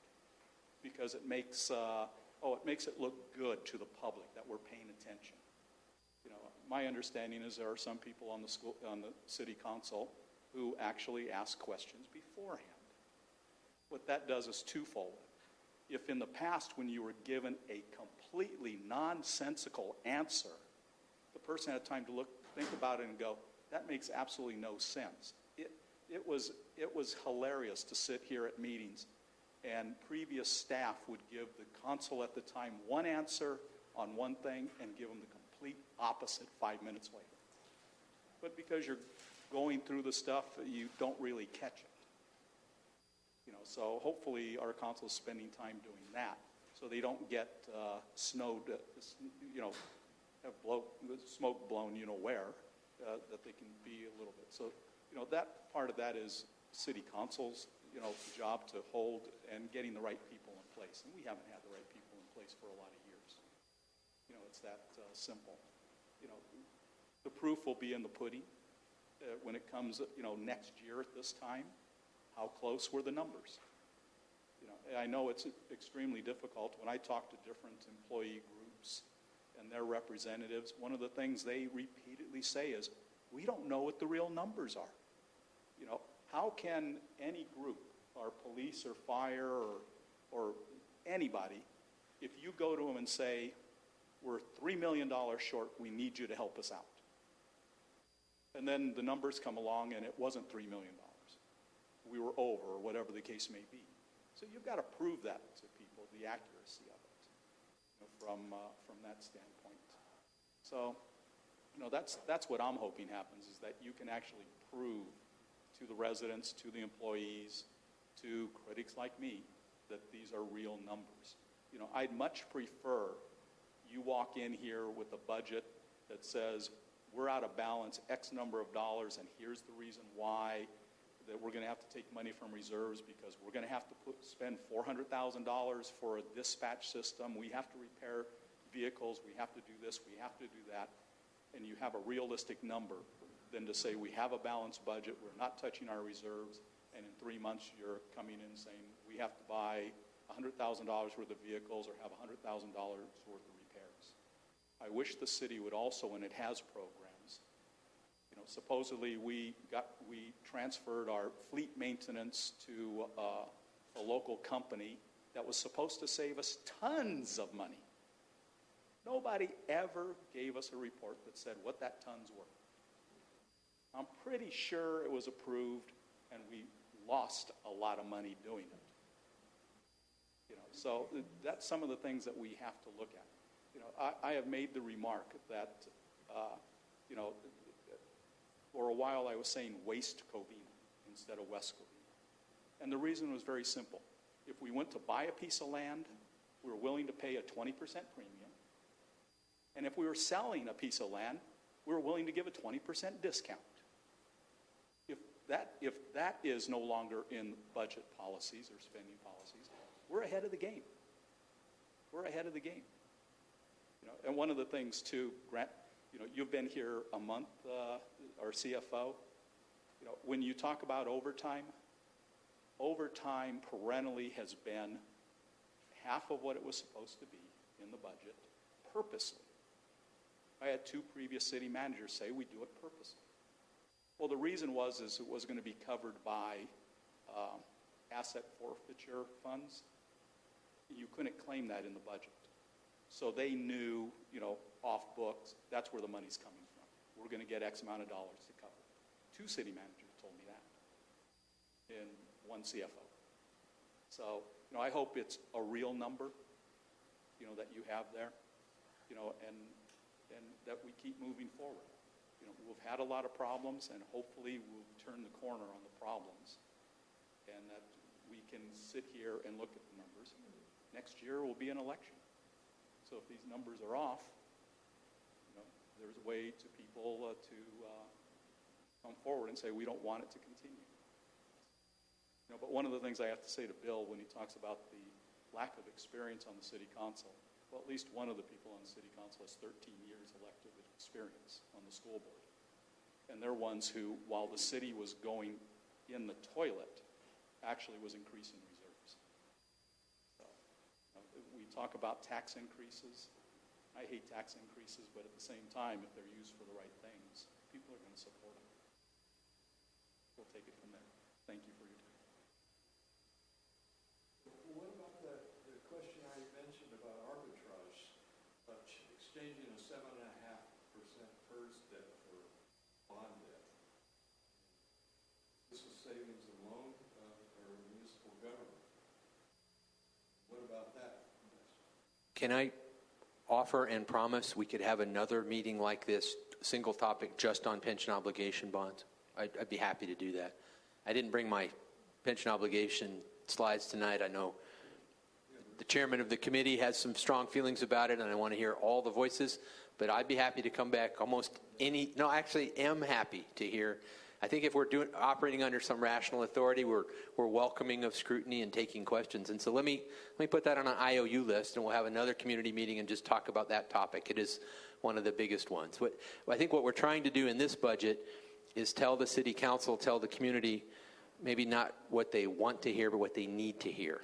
because it makes it look good to the public that we're paying attention. You know, my understanding is there are some people on the city council who actually ask questions beforehand. What that does is twofold. If in the past, when you were given a completely nonsensical answer, the person had time to think about it and go, that makes absolutely no sense. It was hilarious to sit here at meetings, and previous staff would give the consul at the time one answer on one thing and give them the complete opposite 5 minutes later. But because you're going through the stuff, you don't really catch it. You know, so hopefully our council is spending time doing that, so they don't get snowed, have smoke blown, where, that they can be a little bit. So, that part of that is city council's, job to hold and getting the right people in place. And we haven't had the right people in place for a lot of years. It's that simple. The proof will be in the pudding when it comes, next year at this time. How close were the numbers? I know it's extremely difficult. When I talk to different employee groups and their representatives, one of the things they repeatedly say is, we don't know what the real numbers are. How can any group, or police or fire or anybody, if you go to them and say, we're $3 million short, we need you to help us out. And then the numbers come along and it wasn't $3 million. We were over, or whatever the case may be. So you've got to prove that to people, the accuracy of it, from that standpoint. So, that's what I'm hoping happens, is that you can actually prove to the residents, to the employees, to critics like me, that these are real numbers. I'd much prefer you walk in here with a budget that says, we're out of balance X number of dollars, and here's the reason why, that we're going to have to take money from reserves because we're going to have to spend $400,000 for a dispatch system. We have to repair vehicles. We have to do this. We have to do that. And you have a realistic number than to say we have a balanced budget, we're not touching our reserves, and in 3 months you're coming in saying we have to buy $100,000 worth of vehicles or have $100,000 worth of repairs. I wish the city would also, when it has programs, supposedly we transferred our fleet maintenance to a local company that was supposed to save us tons of money. Nobody ever gave us a report that said what that tons were. I'm pretty sure it was approved, and we lost a lot of money doing it. So that's some of the things that we have to look at. I have made the remark that, for a while I was saying West Covina instead of West Covina. And the reason was very simple. If we went to buy a piece of land, we were willing to pay a 20% premium. And if we were selling a piece of land, we were willing to give a 20% discount. If that is no longer in budget policies or spending policies, we're ahead of the game. We're ahead of the game. And one of the things too, Grant, you've been here a month, our CFO. When you talk about overtime perennially has been half of what it was supposed to be in the budget, purposely. I had 2 previous city managers say we do it purposely. Well, the reason was it was going to be covered by asset forfeiture funds. You couldn't claim that in the budget. So they knew, off books, that's where the money's coming from. We're going to get X amount of dollars to cover it. 2 city managers told me that, and 1 CFO. So, I hope it's a real number, that you have there, and that we keep moving forward. We've had a lot of problems, and hopefully we'll turn the corner on the problems, and that we can sit here and look at the numbers. Next year will be an election. So if these numbers are off, there's a way to people to come forward and say, we don't want it to continue. But one of the things I have to say to Bill when he talks about the lack of experience on the city council, well, at least one of the people on the city council has 13 years elected experience on the school board. And they're ones who, while the city was going in the toilet, actually was increasing reserves. So, we talk about tax increases. I hate tax increases, but at the same time, if they're used for the right things, people are going to support them. We'll take it from there. Thank you for your time. What about the question I mentioned about arbitrage, exchanging a 7.5% PERS debt for bond debt? This is savings and loan or municipal government. What about that? Can I offer and promise we could have another meeting like this, single topic just on pension obligation bonds? I'd be happy to do that. I didn't bring my pension obligation slides tonight. I know the chairman of the committee has some strong feelings about it, and I want to hear all the voices, but I'd be happy to come back actually am happy to hear. I think if we're operating under some rational authority, we're welcoming of scrutiny and taking questions. And so let me put that on an IOU list, and we'll have another community meeting and just talk about that topic. It is one of the biggest ones. I think what we're trying to do in this budget is tell the city council, tell the community, maybe not what they want to hear, but what they need to hear.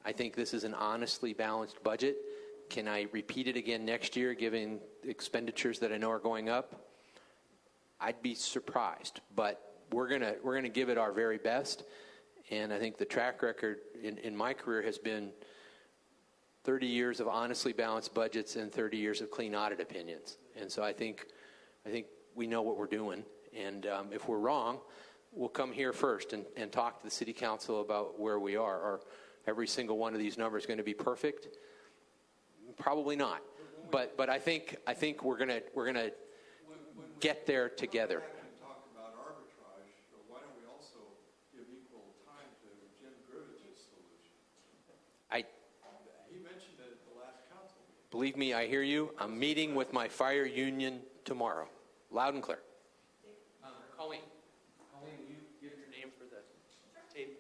I think this is an honestly balanced budget. Can I repeat it again next year, given expenditures that I know are going up? I'd be surprised, but we're gonna give it our very best. And I think the track record in my career has been 30 years of honestly balanced budgets and 30 years of clean audit opinions. And so I think we know what we're doing. And if we're wrong, we'll come here first and talk to the city council about where we are. Are every single one of these numbers going to be perfect? Probably not. But I think we're gonna get there together. Talk about arbitrage, but why don't we also give equal time to Jim Grivich's solution? He mentioned it at the last council meeting. Believe me, I hear you. I'm meeting with my fire union tomorrow. Loud and clear. Colleen, will you give your name for the tape?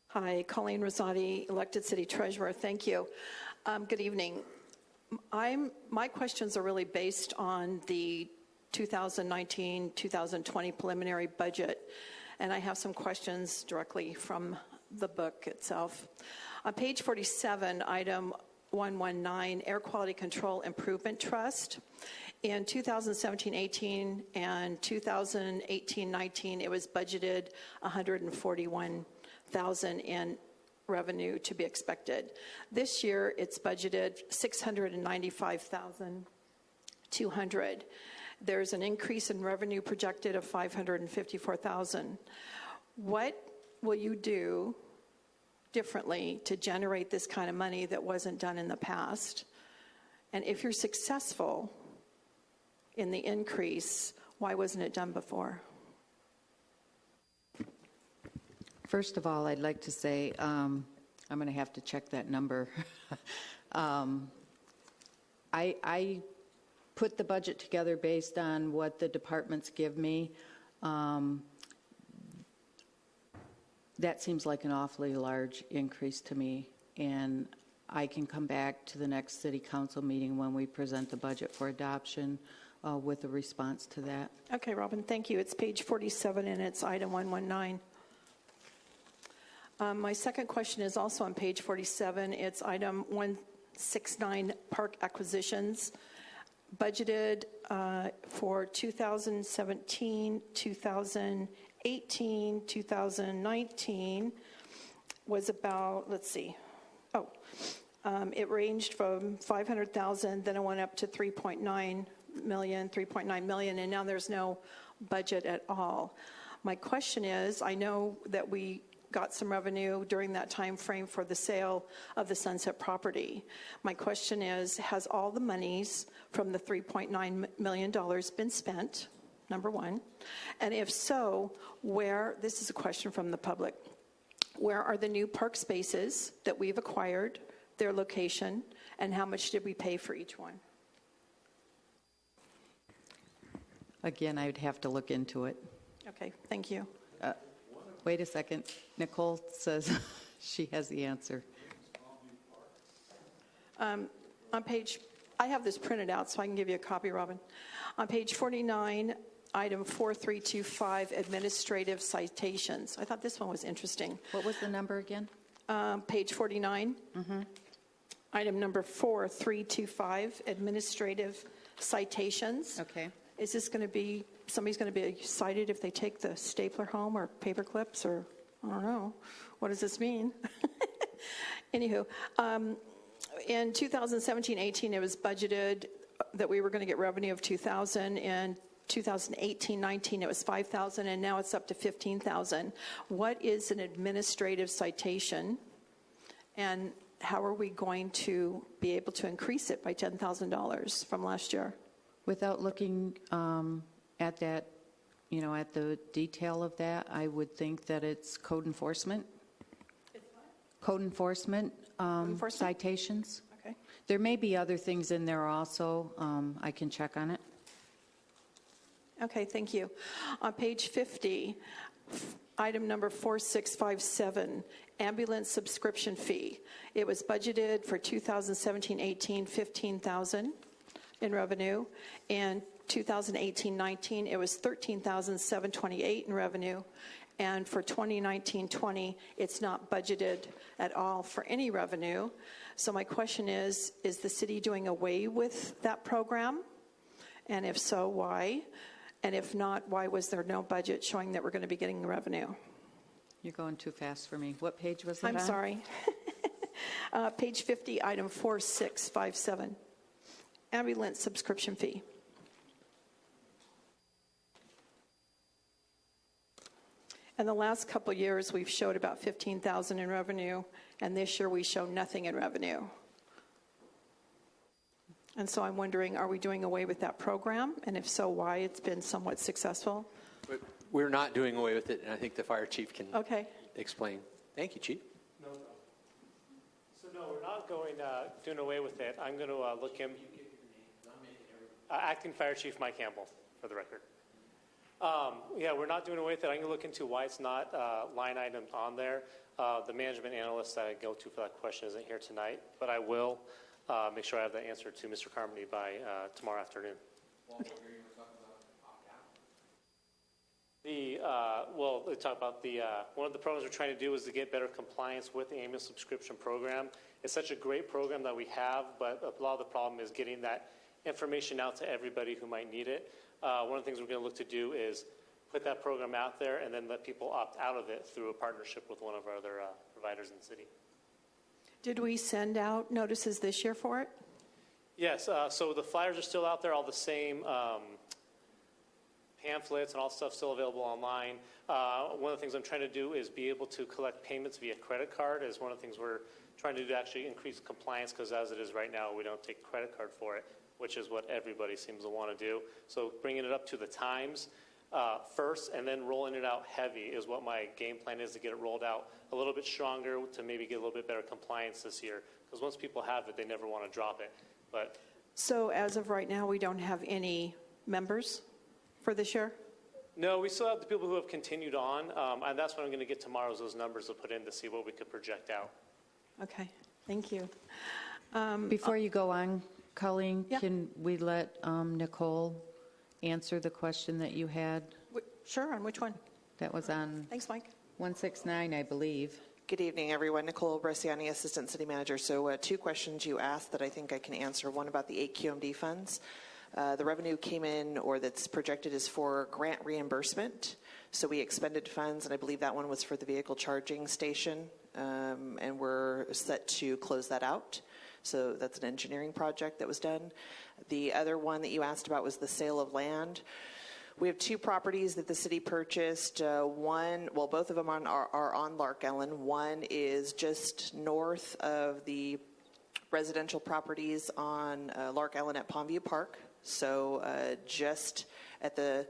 Hi, Colleen Rosati, elected city treasurer. Thank you. Good evening. My questions are really based on the 2019-2020 preliminary budget, and I have some questions directly from the book itself. On page 47, item 119, Air Quality Control Improvement Trust. In 2017-18 and 2018-19, it was budgeted $141,000 in revenue to be expected. This year, it's budgeted $695,200. There's an increase in revenue projected of $554,000. What will you do differently to generate this kind of money that wasn't done in the past? And if you're successful in the increase, why wasn't it done before? First of all, I'd like to say I'm going to have to check that number. I put the budget together based on what the departments give me. That seems like an awfully large increase to me, and I can come back to the next city council meeting when we present the budget for adoption with a response to that. Okay, Robin, thank you. It's page 47 and it's item 119. My second question is also on page 47. It's item 169, park acquisitions. Budgeted for 2017, 2018, 2019 was about, it ranged from $500,000, then it went up to $3.9 million, and now there's no budget at all. My question is, I know that we got some revenue during that time frame for the sale of the Sunset property. My question is, has all the monies from the $3.9 million been spent, number one? And if so, this is a question from the public, where are the new park spaces that we've acquired, their location, and how much did we pay for each one? Again, I'd have to look into it. Okay, thank you. Wait a second. Nicole says she has the answer. On page, I have this printed out so I can give you a copy, Robin. On page 49, item 4325, administrative citations. I thought this one was interesting. What was the number again? Page 49. Item number 4325, administrative citations. Okay. Is this going to be, somebody's going to be cited if they take the stapler home or paper clips, or I don't know. What does this mean? Anywho, in 2017-18, it was budgeted that we were going to get revenue of $2,000, and 2018-19 it was $5,000, and now it's up to $15,000. What is an administrative citation, and how are we going to be able to increase it by $10,000 from last year? Without looking at that, at the detail of that, I would think that it's code enforcement. Code enforcement, citations. Okay. There may be other things in there also. I can check on it. Okay, thank you. On page 50, item number 4657, ambulance subscription fee. It was budgeted for 2017-18, $15,000 in revenue, and 2018-19 it was $13,728 in revenue, and for 2019-20 it's not budgeted at all for any revenue. So my question is the city doing away with that program? And if so, why? And if not, why was there no budget showing that we're going to be getting revenue? You're going too fast for me. What page was it I'm on? sorry. Page 50, item 4657, ambulance subscription fee. And the last couple of years, we've showed about $15,000 in revenue, and this year we show nothing in revenue. And so I'm wondering, are we doing away with that program? And if so, why? It's been somewhat successful. But we're not doing away with it, and I think the fire chief can explain. Thank you, Chief. No. So no, we're not doing away with it. I'm going to look him. Acting Fire Chief Mike Campbell, for the record. Yeah, we're not doing away with it. I'm going to look into why it's not line items on there. The management analyst that I go to for that question isn't here tonight, but I will make sure I have the answer to Mr. Carmody by tomorrow afternoon. Okay. Well, they talk about one of the programs we're trying to do is to get better compliance with the ambulance subscription program. It's such a great program that we have, but a lot of the problem is getting that information out to everybody who might need it. One of the things we're going to look to do is put that program out there and then let people opt out of it through a partnership with one of our other providers in the city. Did we send out notices this year for it? Yes, so the flyers are still out there, all the same pamphlets and all stuff still available online. One of the things I'm trying to do is be able to collect payments via credit card is one of the things we're trying to do to actually increase compliance, because as it is right now, we don't take credit card for it, which is what everybody seems to want to do. So bringing it up to the times first and then rolling it out heavy is what my game plan is, to get it rolled out a little bit stronger to maybe get a little bit better compliance this year. Because once people have it, they never want to drop it. But So as of right now, we don't have any members for this year? no, we still have the people who have continued on, and that's what I'm going to get tomorrow, is those numbers to put in to see what we could project out. Okay, thank you. Before you go on, Colleen, Yeah. can we let Nicole answer the question that you had? Sure, on which one? That was on Thanks, Mike. 169, I believe. Good evening, everyone. Nicole Bresciani, Assistant City Manager. So two questions you asked that I think I can answer. One about the 8 QMD funds. The revenue came in, or that's projected, is for grant reimbursement. So we expended funds, and I believe that one was for the vehicle charging station, and we're set to close that out. So that's an engineering project that was done. The other one that you asked about was the sale of land. We have 2 properties that the city purchased. Both of them are on Lark Ellen. One is just north of the residential properties on Lark Ellen at Palmview Park. So just at the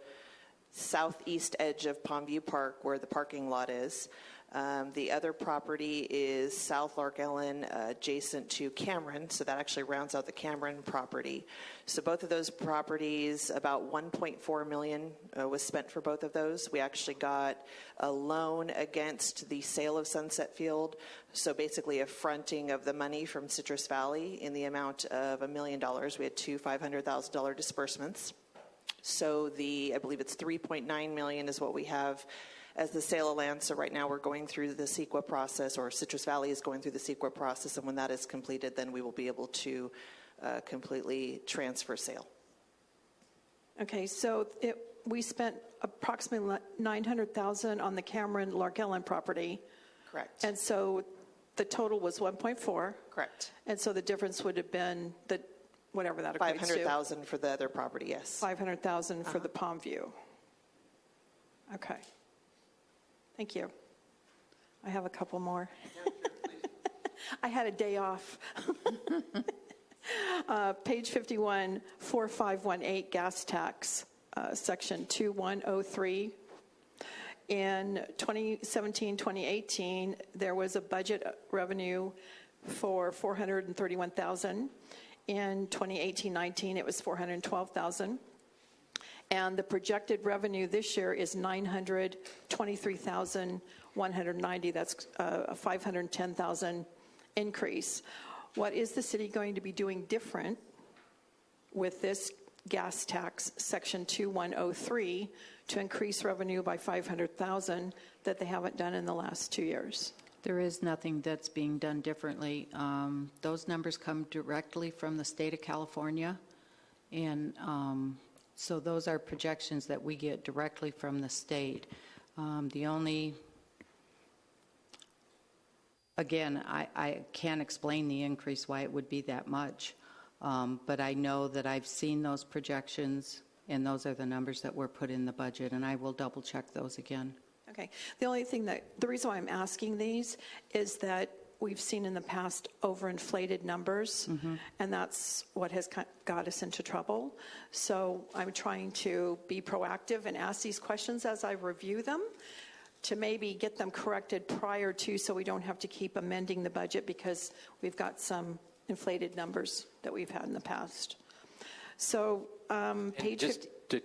southeast edge of Palmview Park where the parking lot is. The other property is South Lark Ellen, adjacent to Cameron, so that actually rounds out the Cameron property. So both of those properties, about $1.4 million was spent for both of those. We actually got a loan against the sale of Sunset Field, so basically a fronting of the money from Citrus Valley in the amount of $1 million. We had 2 $500,000 disbursements. So I believe it's 3.9 million is what we have as the sale of land. So right now we're going through the CEQA process, or Citrus Valley is going through the CEQA process, and when that is completed, then we will be able to completely transfer sale. Okay, so we spent approximately $900,000 on the Cameron Larkellen property. Correct. And so the total was 1.4. Correct. And so the difference would have been whatever that equates to. 500,000 for the other property, yes. 500,000 for the Palm View. Okay. Thank you. I have a couple more. I had a day off. Page 51, 4518, gas tax, section 2103. In 2017-2018, there was a budget revenue for $431,000. In 2018-19, it was $412,000. And the projected revenue this year is $923,190. That's a $510,000 increase. What is the city going to be doing different with this gas tax, section 2103, to increase revenue by $500,000 that they haven't done in the last 2 years? There is nothing that's being done differently. Those numbers come directly from the state of California, and so those are projections that we get directly from the state. The only, again, I can't explain the increase, why it would be that much, but I know that I've seen those projections, and those are the numbers that were put in the budget, and I will double check those again. Okay. The reason why I'm asking these is that we've seen in the past overinflated numbers, and that's what has got us into trouble. So I'm trying to be proactive and ask these questions as I review them to maybe get them corrected prior to, so we don't have to keep amending the budget because we've got some inflated numbers that we've had in the past. So page 50. To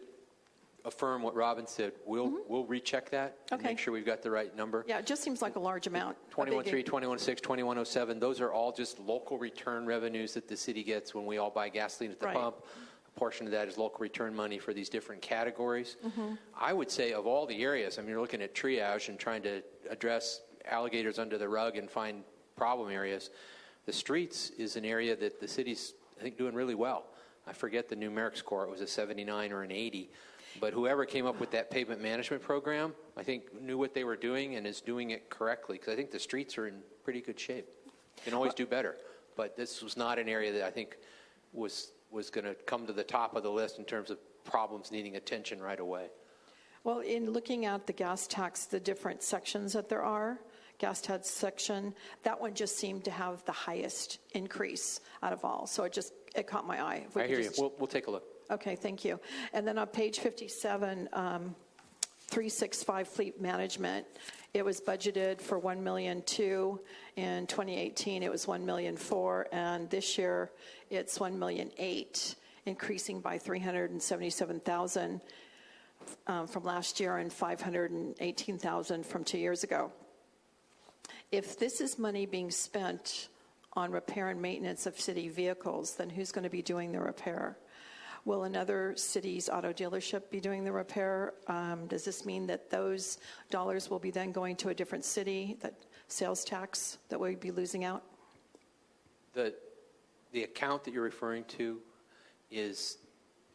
affirm what Robin said, we'll recheck that and make sure we've got the right number. Yeah, it just seems like a large amount. 21.3, 21.6, 21.07, those are all just local return revenues that the city gets when we all buy gasoline at the pump. A portion of that is local return money for these different categories. I would say of all the areas, I mean, you're looking at triage and trying to address alligators under the rug and find problem areas. The streets is an area that the city's, I think, doing really well. I forget the numeric score. It was a 79 or an 80. But whoever came up with that pavement management program, I think, knew what they were doing and is doing it correctly, because I think the streets are in pretty good shape. You can always do better. But this was not an area that I think was going to come to the top of the list in terms of problems needing attention right away. Well, in looking at the gas tax, the different sections that there are, gas tax section, that one just seemed to have the highest increase out of all. So it caught my eye. I hear you. We'll take a look. Okay, thank you. And then on page 57, 365 fleet management, it was budgeted for $1.2 million. In 2018, it was $1.4 million, and this year it's $1.8 million, increasing by $377,000 from last year and $518,000 from 2 years ago. If this is money being spent on repair and maintenance of city vehicles, then who's going to be doing the repair? Will another city's auto dealership be doing the repair? Does this mean that those dollars will be then going to a different city, that sales tax that we'd be losing out? The account that you're referring to is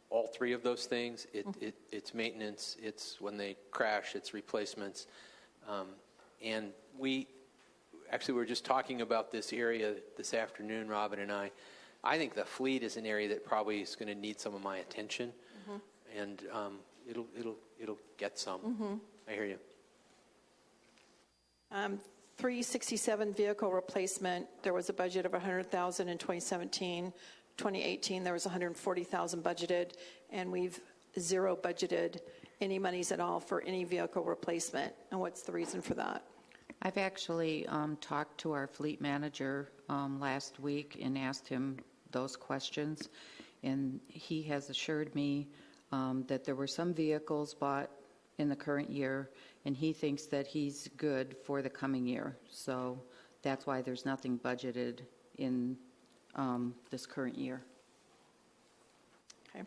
all three of those things. It's maintenance, it's when they crash, it's replacements. And we were just talking about this area this afternoon, Robin and I. I think the fleet is an area that probably is going to need some of my attention, and it'll get some. I hear you. 367 vehicle replacement. There was a budget of $100,000 in 2017. 2018, there was $140,000 budgeted, and we've zero budgeted any monies at all for any vehicle replacement. And what's the reason for that? I've actually talked to our fleet manager last week and asked him those questions, and he has assured me that there were some vehicles bought in the current year, and he thinks that he's good for the coming year. So that's why there's nothing budgeted in this current year. Okay.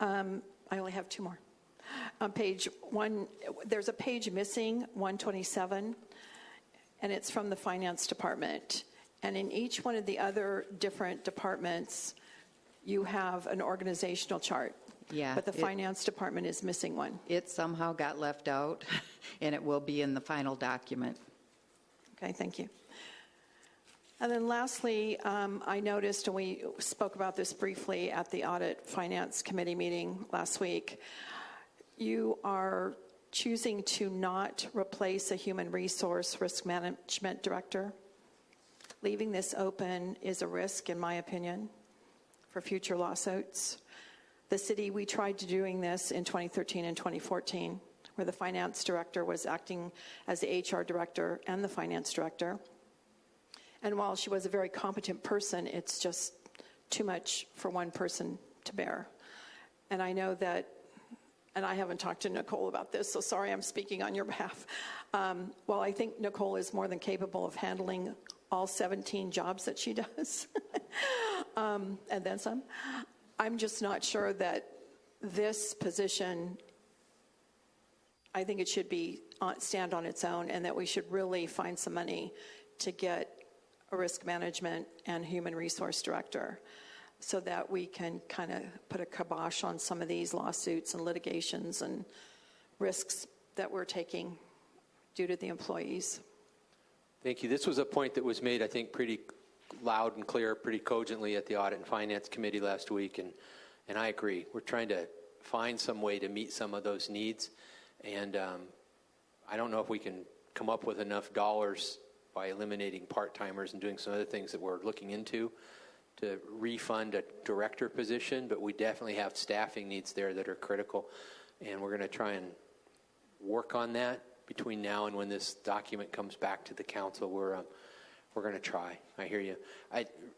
I only have two more. On page one, there's a page missing, 127, and it's from the Finance Department. And in each one of the other different departments, you have an organizational chart. Yeah, But the Finance Department is missing one. It somehow got left out, and it will be in the final document. Okay, thank you. And then lastly, I noticed, and we spoke about this briefly at the Audit Finance Committee meeting last week, you are choosing to not replace a human resource risk management director. Leaving this open is a risk, in my opinion, for future lawsuits. The city, we tried to doing this in 2013 and 2014, where the finance director was acting as the HR director and the finance director. And while she was a very competent person, it's just too much for one person to bear. And I know that, and I haven't talked to Nicole about this, so sorry I'm speaking on your behalf. While I think Nicole is more than capable of handling all 17 jobs that she does, and then some, I'm just not sure that this position, I think it should be stand on its own, and that we should really find some money to get a risk management and human resource director so that we can kind of put a kibosh on some of these lawsuits and litigations and risks that we're taking due to the employees. Thank you. This was a point that was made, I think, pretty loud and clear, pretty cogently at the Audit and Finance Committee last week, and I agree. We're trying to find some way to meet some of those needs, and I don't know if we can come up with enough dollars by eliminating part-timers and doing some other things that we're looking into to refund a director position, but we definitely have staffing needs there that are critical, and we're going to try and work on that between now and when this document comes back to the council. We're going to try. I hear you.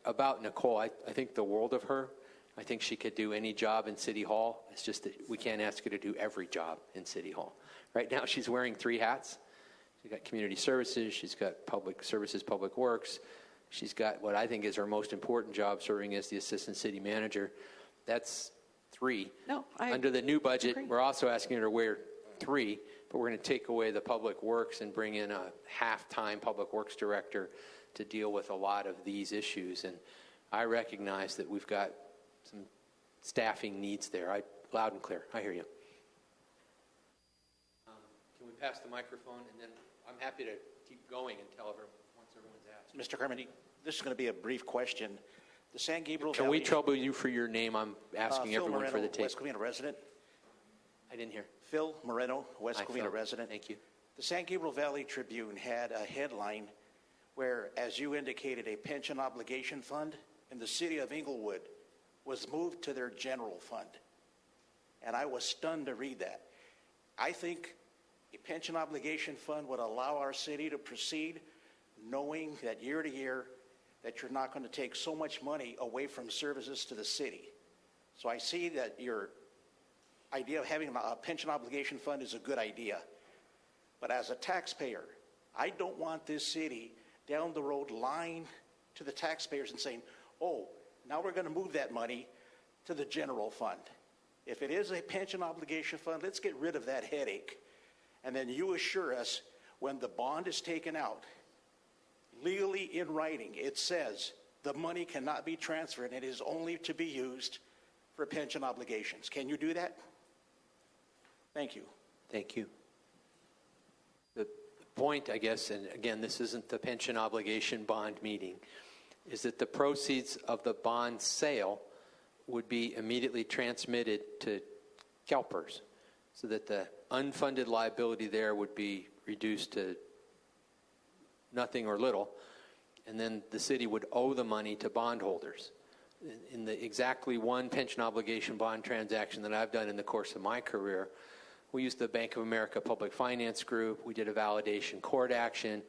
About Nicole, I think the world of her. I think she could do any job in City Hall. It's just that we can't ask her to do every job in City Hall. Right now she's wearing 3 hats. She's got community services, she's got public services, public works. She's got what I think is her most important job, serving as the assistant city manager. That's 3. No, Under the new budget, agree. we're also asking her to wear 3, but we're going to take away the public works and bring in a half-time public works director to deal with a lot of these issues. And I recognize that we've got some staffing needs there. Loud and clear. I hear you. Can we pass the microphone, and then I'm happy to keep going until once everyone's asked. Mr. Carmody, this is going to be a brief question. The San Gabriel Can Valley... we trouble you for your name? I'm asking everyone Moreno, for the tape. West Covina resident. I didn't hear. Phil Moreno, West Hi, Covina Phil. resident. Thank you. The San Gabriel Valley Tribune had a headline where, as you indicated, a pension obligation fund in the city of Inglewood was moved to their general fund. And I was stunned to read that. I think a pension obligation fund would allow our city to proceed knowing that year to year that you're not going to take so much money away from services to the city. So I see that your idea of having a pension obligation fund is a good idea. But as a taxpayer, I don't want this city down the road lying to the taxpayers and saying, oh, now we're going to move that money to the general fund. If it is a pension obligation fund, let's get rid of that headache. And then you assure us when the bond is taken out, legally in writing, it says the money cannot be transferred and it is only to be used for pension obligations. Can you do that? Thank you. Thank you. The point, I guess, and again, this isn't the pension obligation bond meeting, is that the proceeds of the bond sale would be immediately transmitted to CalPERS, so that the unfunded liability there would be reduced to nothing or little, and then the city would owe the money to bondholders. In the exactly one pension obligation bond transaction that I've done in the course of my career, we used the Bank of America Public Finance Group. We did a validation court action,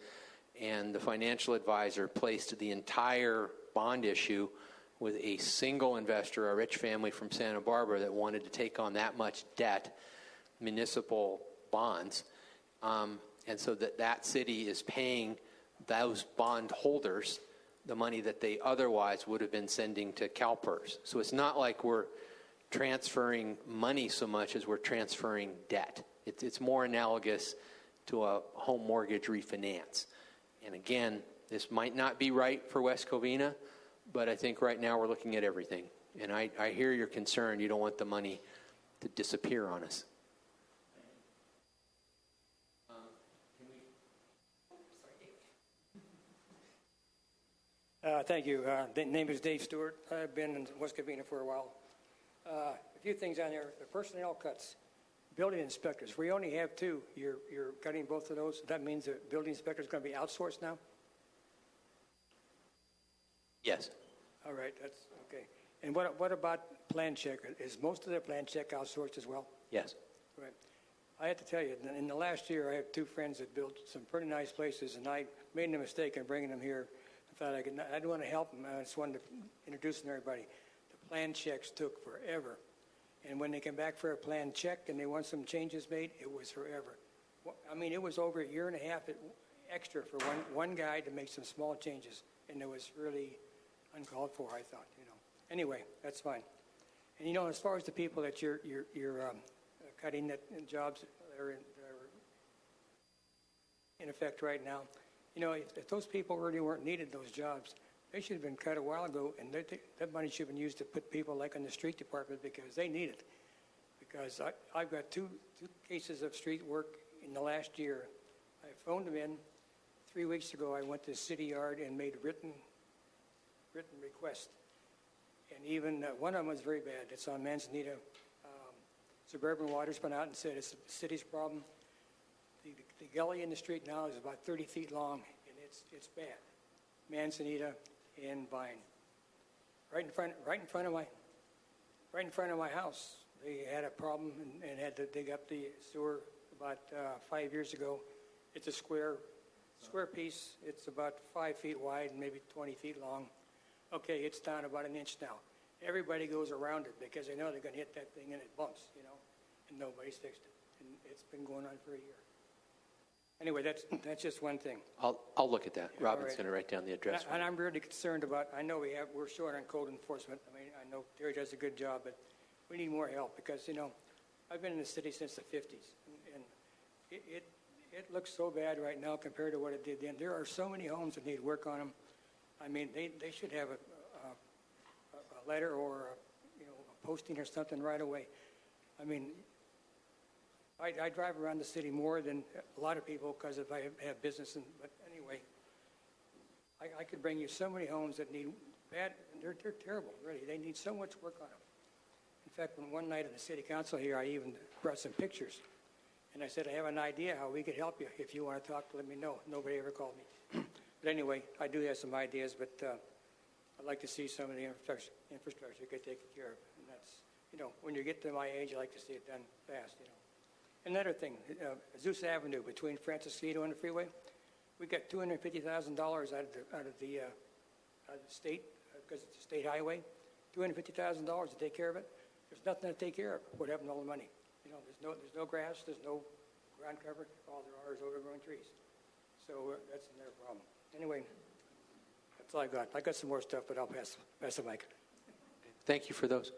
and the financial advisor placed the entire bond issue with a single investor, a rich family from Santa Barbara that wanted to take on that much debt, municipal bonds, and so that city is paying those bond holders the money that they otherwise would have been sending to CalPERS. So it's not like we're transferring money so much as we're transferring debt. It's more analogous to a home mortgage refinance. And again, this might not be right for West Covina, but I think right now we're looking at everything. And I hear your concern. You don't want the money to disappear on us. Thank you. The name is Dave Stewart. I've been in West Covina for a while. A few things on there. The personnel cuts. Building inspectors. We only have two. You're cutting both of those. That means the building inspector is going to be outsourced now? Yes. All right. That's okay. And what about plan check? Is most of the plan check outsourced as well? Yes. Right. I have to tell you, in the last year, I have two friends that built some pretty nice places, and I made the mistake in bringing them here. I thought I didn't want to help them. I just wanted to introduce them to everybody. The plan checks took forever. And when they came back for a plan check and they want some changes made, it was forever. I mean, it was over a year and a half extra for one guy to make some small changes, and it was really uncalled for, I thought, Anyway, that's fine. And, as far as the people that you're cutting that in jobs that are in effect right now, if those people really weren't needed, those jobs, they should have been cut a while ago, and that money should have been used to put people like in the street department because they need it. Because I've got two cases of street work in the last year. I phoned them in. 3 weeks ago, I went to the city yard and made a written request. And even one of them was very bad. It's on Manzanita. Suburban Water's been out and said it's the city's problem. The gully in the street now is about 30 feet long, and it's bad. Manzanita and Vine, right in front of my house. They had a problem and had to dig up the sewer about 5 years ago. It's a square piece. It's about 5 feet wide and maybe 20 feet long. Okay, it's down about an inch now. Everybody goes around it because they know they're going to hit that thing and it bumps, and nobody's fixed it. And it's been going on for a year. Anyway, that's just one thing. I'll look at that. Robin's right. going to write down the address. And I'm really concerned about. I know we're short on code enforcement. I mean, I know Terry does a good job, but we need more help because I've been in the city since the 50s, and it looks so bad right now compared to what it did then. There are so many homes that need work on them. I mean, they should have a letter or a posting or something right away. I mean. I drive around the city more than a lot of people because if I have business. But anyway, I could bring you so many homes that need bad. They're terrible, really. They need so much work on them. In fact, one night at the city council here, I even brought some pictures. And I said, I have an idea how we could help you. If you want to talk, let me know. Nobody ever called me. But anyway, I do have some ideas, but I'd like to see some of the infrastructure get taken care of. And that's, when you get to my age, I like to see it done fast, Another thing, Zeus Avenue between Francisquito and the freeway, we got $250,000 out of the state because it's a state highway. $250,000 to take care of it. There's nothing to take care of. What happened to all the money? There's no grass. There's no ground cover. All there are is overgrown trees. So that's another problem. Anyway, that's all I got. I got some more stuff, but I'll pass the mic. Thank you for those.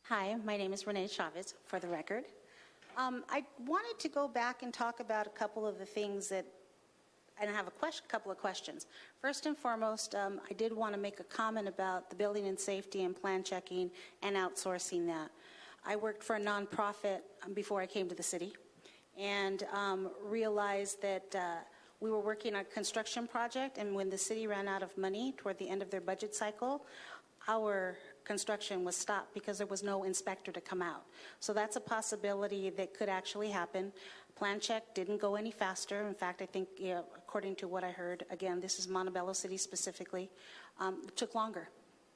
Hi, my name is Renee Chavez, for the record. I wanted to go back and talk about a couple of the things and I have a couple of questions. First and foremost, I did want to make a comment about the building and safety and plan checking and outsourcing that. I worked for a nonprofit before I came to the city and realized that we were working on a construction project, and when the city ran out of money toward the end of their budget cycle, our construction was stopped because there was no inspector to come out. So that's a possibility that could actually happen. Plan check didn't go any faster. In fact, I think, according to what I heard, again, this is Montebello City specifically, it took longer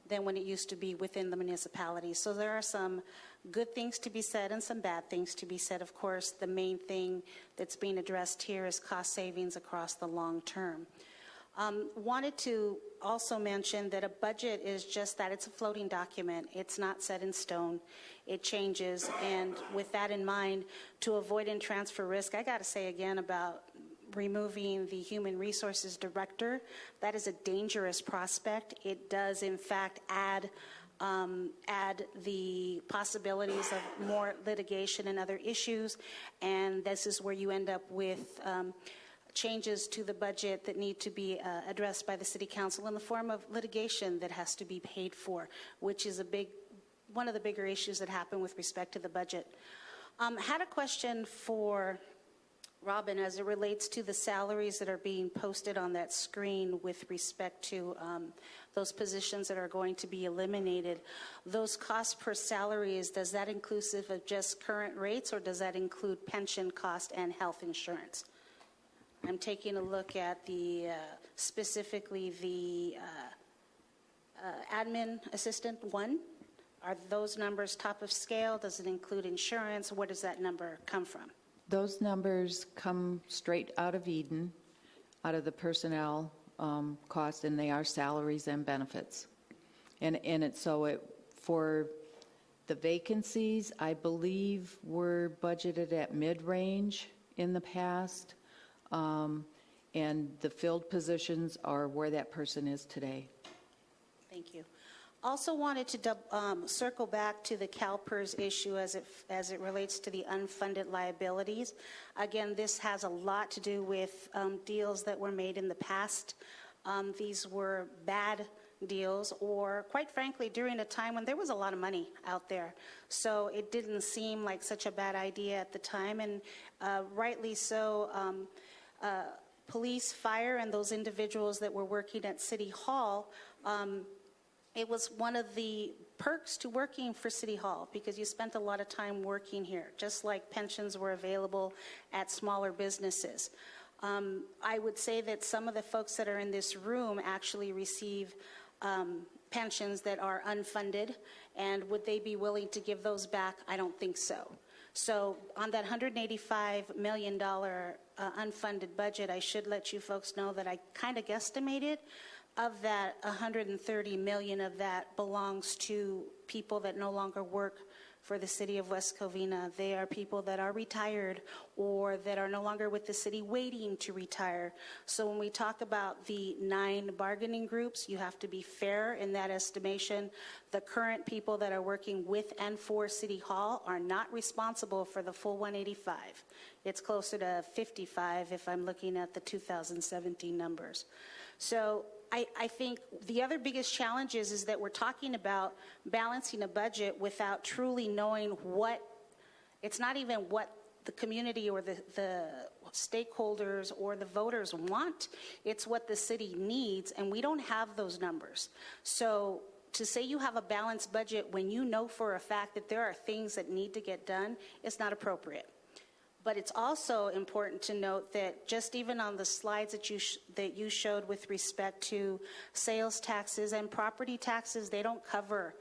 than when it used to be within the municipality. So there are some good things to be said and some bad things to be said. Of course, the main thing that's being addressed here is cost savings across the long term. Wanted to also mention that a budget is just that. It's a floating document. It's not set in stone. It changes. And with that in mind, to avoid and transfer risk, I got to say again about removing the human resources director. That is a dangerous prospect. It does, in fact, add the possibilities of more litigation and other issues, and this is where you end up with changes to the budget that need to be addressed by the City Council in the form of litigation that has to be paid for, which is one of the bigger issues that happen with respect to the budget. Had a question for Robin as it relates to the salaries that are being posted on that screen with respect to those positions that are going to be eliminated. Those costs per salaries, does that inclusive of just current rates, or does that include pension cost and health insurance? I'm taking a look at the specifically the admin assistant 1. Are those numbers top of scale? Does it include insurance? Where does that number come from? Those numbers come straight out of Eden, out of the personnel cost, and they are salaries and benefits. For the vacancies, I believe we're budgeted at mid-range in the past, and the filled positions are where that person is today. Thank you. Also wanted to circle back to the CalPERS issue as it relates to the unfunded liabilities. Again, this has a lot to do with deals that were made in the past. These were bad deals, or quite frankly, during a time when there was a lot of money out there. So it didn't seem like such a bad idea at the time, and rightly so. Police, fire, and those individuals that were working at City Hall, it was one of the perks to working for City Hall because you spent a lot of time working here, just like pensions were available at smaller businesses. I would say that some of the folks that are in this room actually receive pensions that are unfunded, and would they be willing to give those back? I don't think so. So on that $185 million unfunded budget, I should let you folks know that I kind of guesstimated of that, 130 million of that belongs to people that no longer work for the city of West Covina. They are people that are retired or that are no longer with the city waiting to retire. So when we talk about the 9 bargaining groups, you have to be fair in that estimation. The current people that are working with and for City Hall are not responsible for the full 185. It's closer to 55 if I'm looking at the 2017 numbers. So I think the other biggest challenge is that we're talking about balancing a budget without truly knowing it's not even what the community or the stakeholders or the voters want. It's what the city needs, and we don't have those numbers. So to say you have a balanced budget when you know for a fact that there are things that need to get done is not appropriate. But it's also important to note that just even on the slides that you showed with respect to sales taxes and property taxes, they don't cover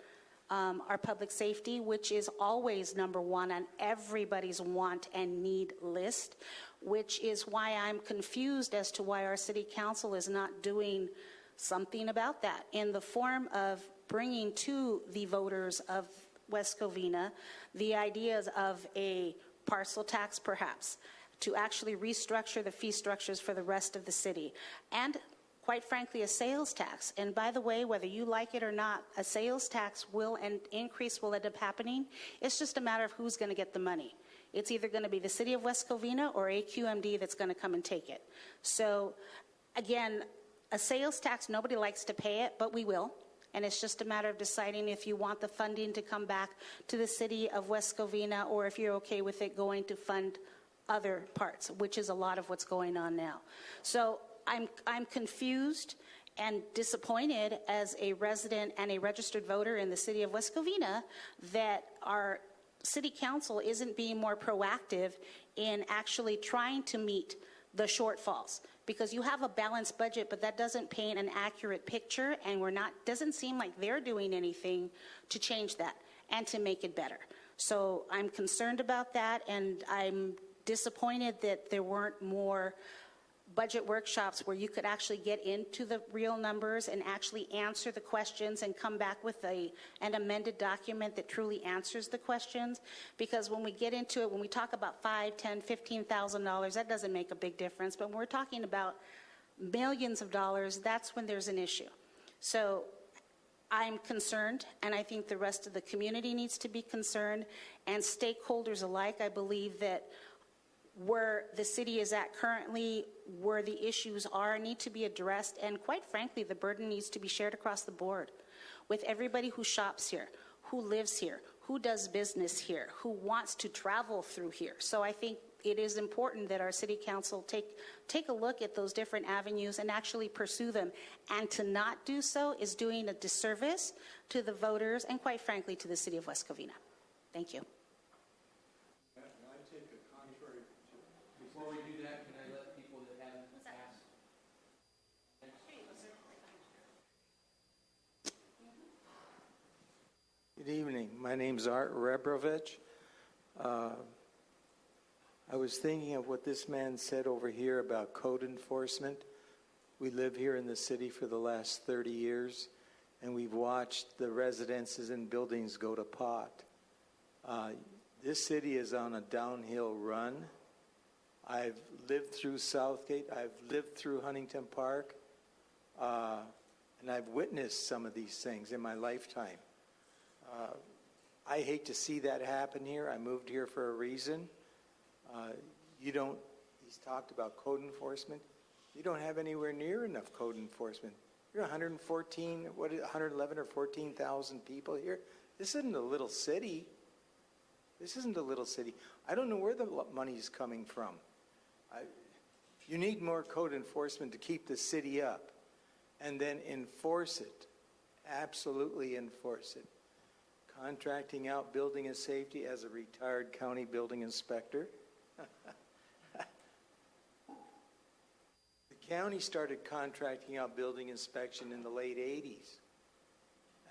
our public safety, which is always number 1 on everybody's want and need list, which is why I'm confused as to why our city council is not doing something about that in the form of bringing to the voters of West Covina the ideas of a parcel tax, perhaps, to actually restructure the fee structures for the rest of the city, and quite frankly, a sales tax. And by the way, whether you like it or not, a sales tax increase will end up happening. It's just a matter of who's going to get the money. It's either going to be the city of West Covina or AQMD that's going to come and take it. So again, a sales tax, nobody likes to pay it, but we will. And it's just a matter of deciding if you want the funding to come back to the city of West Covina or if you're okay with it going to fund other parts, which is a lot of what's going on now. So I'm confused and disappointed as a resident and a registered voter in the city of West Covina that our city council isn't being more proactive in actually trying to meet the shortfalls. Because you have a balanced budget, but that doesn't paint an accurate picture, and doesn't seem like they're doing anything to change that and to make it better. So I'm concerned about that, and I'm disappointed that there weren't more budget workshops where you could actually get into the real numbers and actually answer the questions and come back with an amended document that truly answers the questions. Because when we get into it, when we talk about $5, $10, $15,000, that doesn't make a big difference. But when we're talking about millions of dollars, that's when there's an issue. So I'm concerned, and I think the rest of the community needs to be concerned, and stakeholders alike. I believe that where the city is at currently, where the issues are, need to be addressed, and quite frankly, the burden needs to be shared across the board with everybody who shops here, who lives here, who does business here, who wants to travel through here. So I think it is important that our city council take a look at those different avenues and actually pursue them. And to not do so is doing a disservice to the voters and, quite frankly, to the city of West Covina. Thank you. Before we do that, can I let people that haven't asked? Good evening. My name's Art Rebrovich. I was thinking of what this man said over here about code enforcement. We live here in the city for the last 30 years, and we've watched the residences and buildings go to pot. This city is on a downhill run. I've lived through Southgate. I've lived through Huntington Park. And I've witnessed some of these things in my lifetime. I hate to see that happen here. I moved here for a reason. He's talked about code enforcement. You don't have anywhere near enough code enforcement. You're 111 or 14,000 people here. This isn't a little city. This isn't a little city. I don't know where the money's coming from. You need more code enforcement to keep the city up, and then enforce it. Absolutely enforce it. Contracting out building and safety as a retired county building inspector. The county started contracting out building inspection in the late 80s.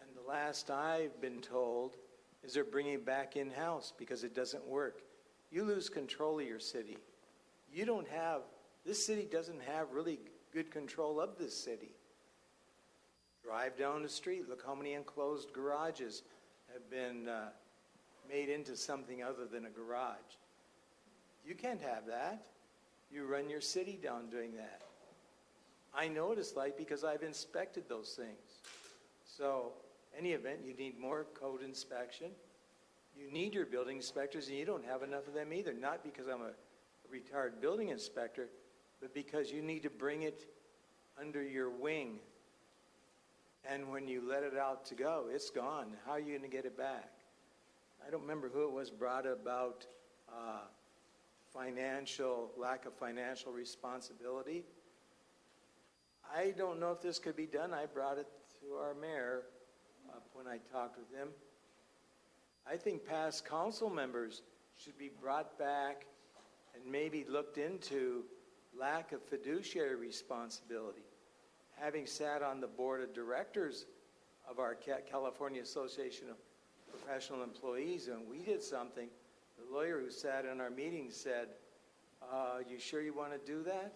And the last I've been told is they're bringing it back in-house because it doesn't work. You lose control of your city. This city doesn't have really good control of this city. Drive down the street, look how many enclosed garages have been made into something other than a garage. You can't have that. You run your city down doing that. I know what it's like because I've inspected those things. So, any event, you need more code inspection. You need your building inspectors, and you don't have enough of them either. Not because I'm a retired building inspector, but because you need to bring it under your wing. And when you let it out to go, it's gone. How are you going to get it back? I don't remember who it was brought about lack of financial responsibility. I don't know if this could be done. I brought it to our mayor when I talked with him. I think past council members should be brought back and maybe looked into lack of fiduciary responsibility. Having sat on the board of directors of our California Association of Professional Employees, and we did something, the lawyer who sat in our meeting said, you sure you want to do that?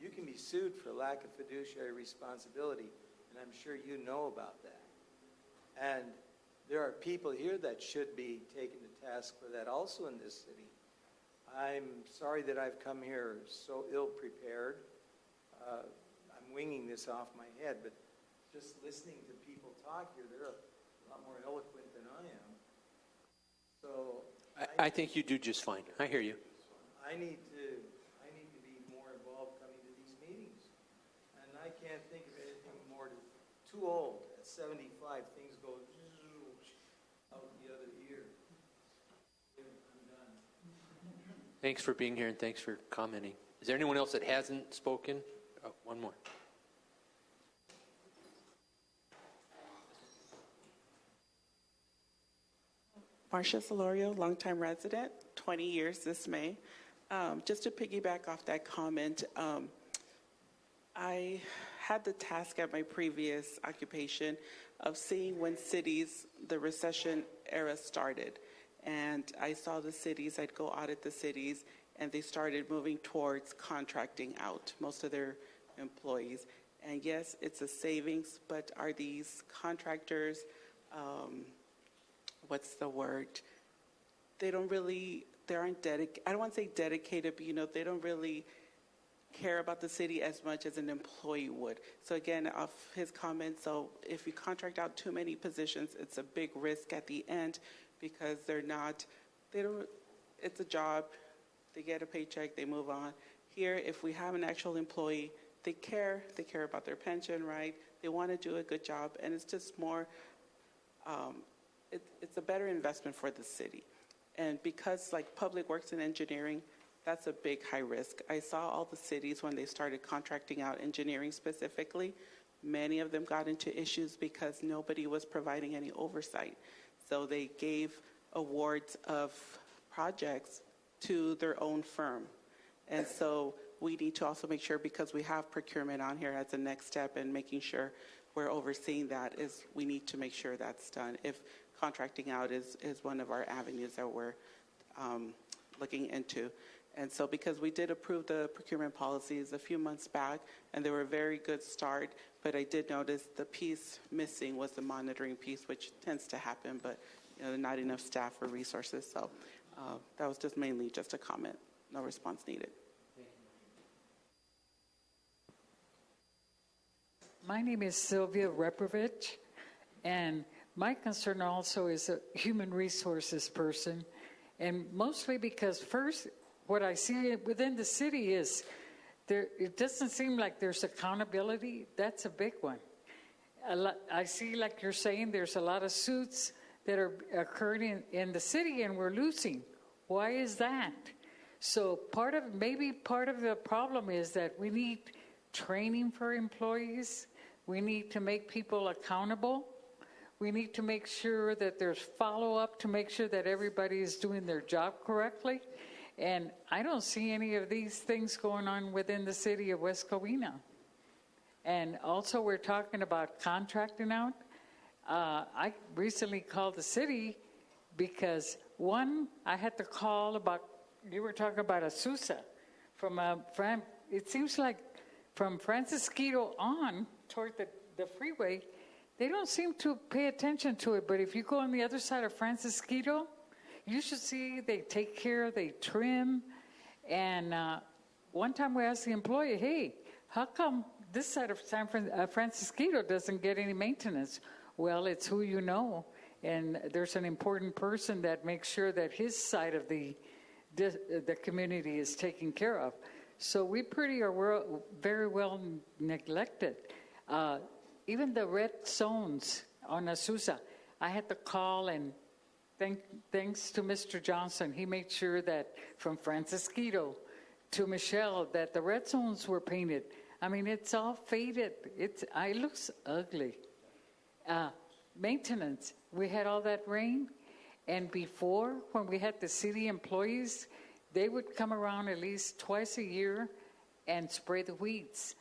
You can be sued for lack of fiduciary responsibility, and I'm sure you know about that. And there are people here that should be taken to task for that also in this city. I'm sorry that I've come here so ill-prepared. I'm winging this off my head, but just listening to people talk here, they're a lot more eloquent than I am. So I think you do just fine. I hear you. I need to be more involved coming to these meetings. And I can't think of anything more too old. At 75, things go out the other ear. I'm done. Thanks for being here and thanks for commenting. Is there anyone else that hasn't spoken? Oh, one more. Marcia Solorio, longtime resident, 20 years this May. Just to piggyback off that comment, I had the task at my previous occupation of seeing when cities, the recession era started. And I saw the cities, I'd go audit the cities, and they started moving towards contracting out most of their employees. And yes, it's a savings, but are these contractors, what's the word? They aren't dedicated. I don't want to say dedicated, but they don't really care about the city as much as an employee would. So again, off his comments, so if you contract out too many positions, it's a big risk at the end because it's a job, they get a paycheck, they move on. Here, if we have an actual employee, they care about their pension, right? They want to do a good job, and it's just more, it's a better investment for the city. And because like public works and engineering, that's a big high risk. I saw all the cities when they started contracting out engineering specifically, many of them got into issues because nobody was providing any oversight. So they gave awards of projects to their own firm. And so we need to also make sure, because we have procurement on here as a next step and making sure we're overseeing that, is we need to make sure that's done. If contracting out is one of our avenues that we're looking into. And so because we did approve the procurement policies a few months back, and they were a very good start, but I did notice the piece missing was the monitoring piece, which tends to happen, but not enough staff or resources. So that was just mainly just a comment. No response needed. My name is Sylvia Reprovich, and my concern also is a human resources person, and mostly because first, what I see within the city is it doesn't seem like there's accountability. That's a big one. I see, like you're saying, there's a lot of suits that are occurring in the city, and we're losing. Why is that? So maybe part of the problem is that we need training for employees. We need to make people accountable. We need to make sure that there's follow-up to make sure that everybody is doing their job correctly. And I don't see any of these things going on within the city of West Covina. And also we're talking about contracting out. I recently called the city because, one, I had to call about, you were talking about Azusa. It seems like from Francisquito on toward the freeway, they don't seem to pay attention to it. But if you go on the other side of Francisquito, you should see they take care, they trim. And one time we asked the employee, hey, how come this side of Francisquito doesn't get any maintenance? Well, it's who you know. And there's an important person that makes sure that his side of the community is taken care of. So we are very well neglected. Even the red zones on Azusa, I had to call and thanks to Mr. Johnson, he made sure that from Francisquito to Michelle that the red zones were painted. I mean, it's all faded. It looks ugly. Maintenance, we had all that rain, and before, when we had the city employees, they would come around at least twice a year and spray the weeds.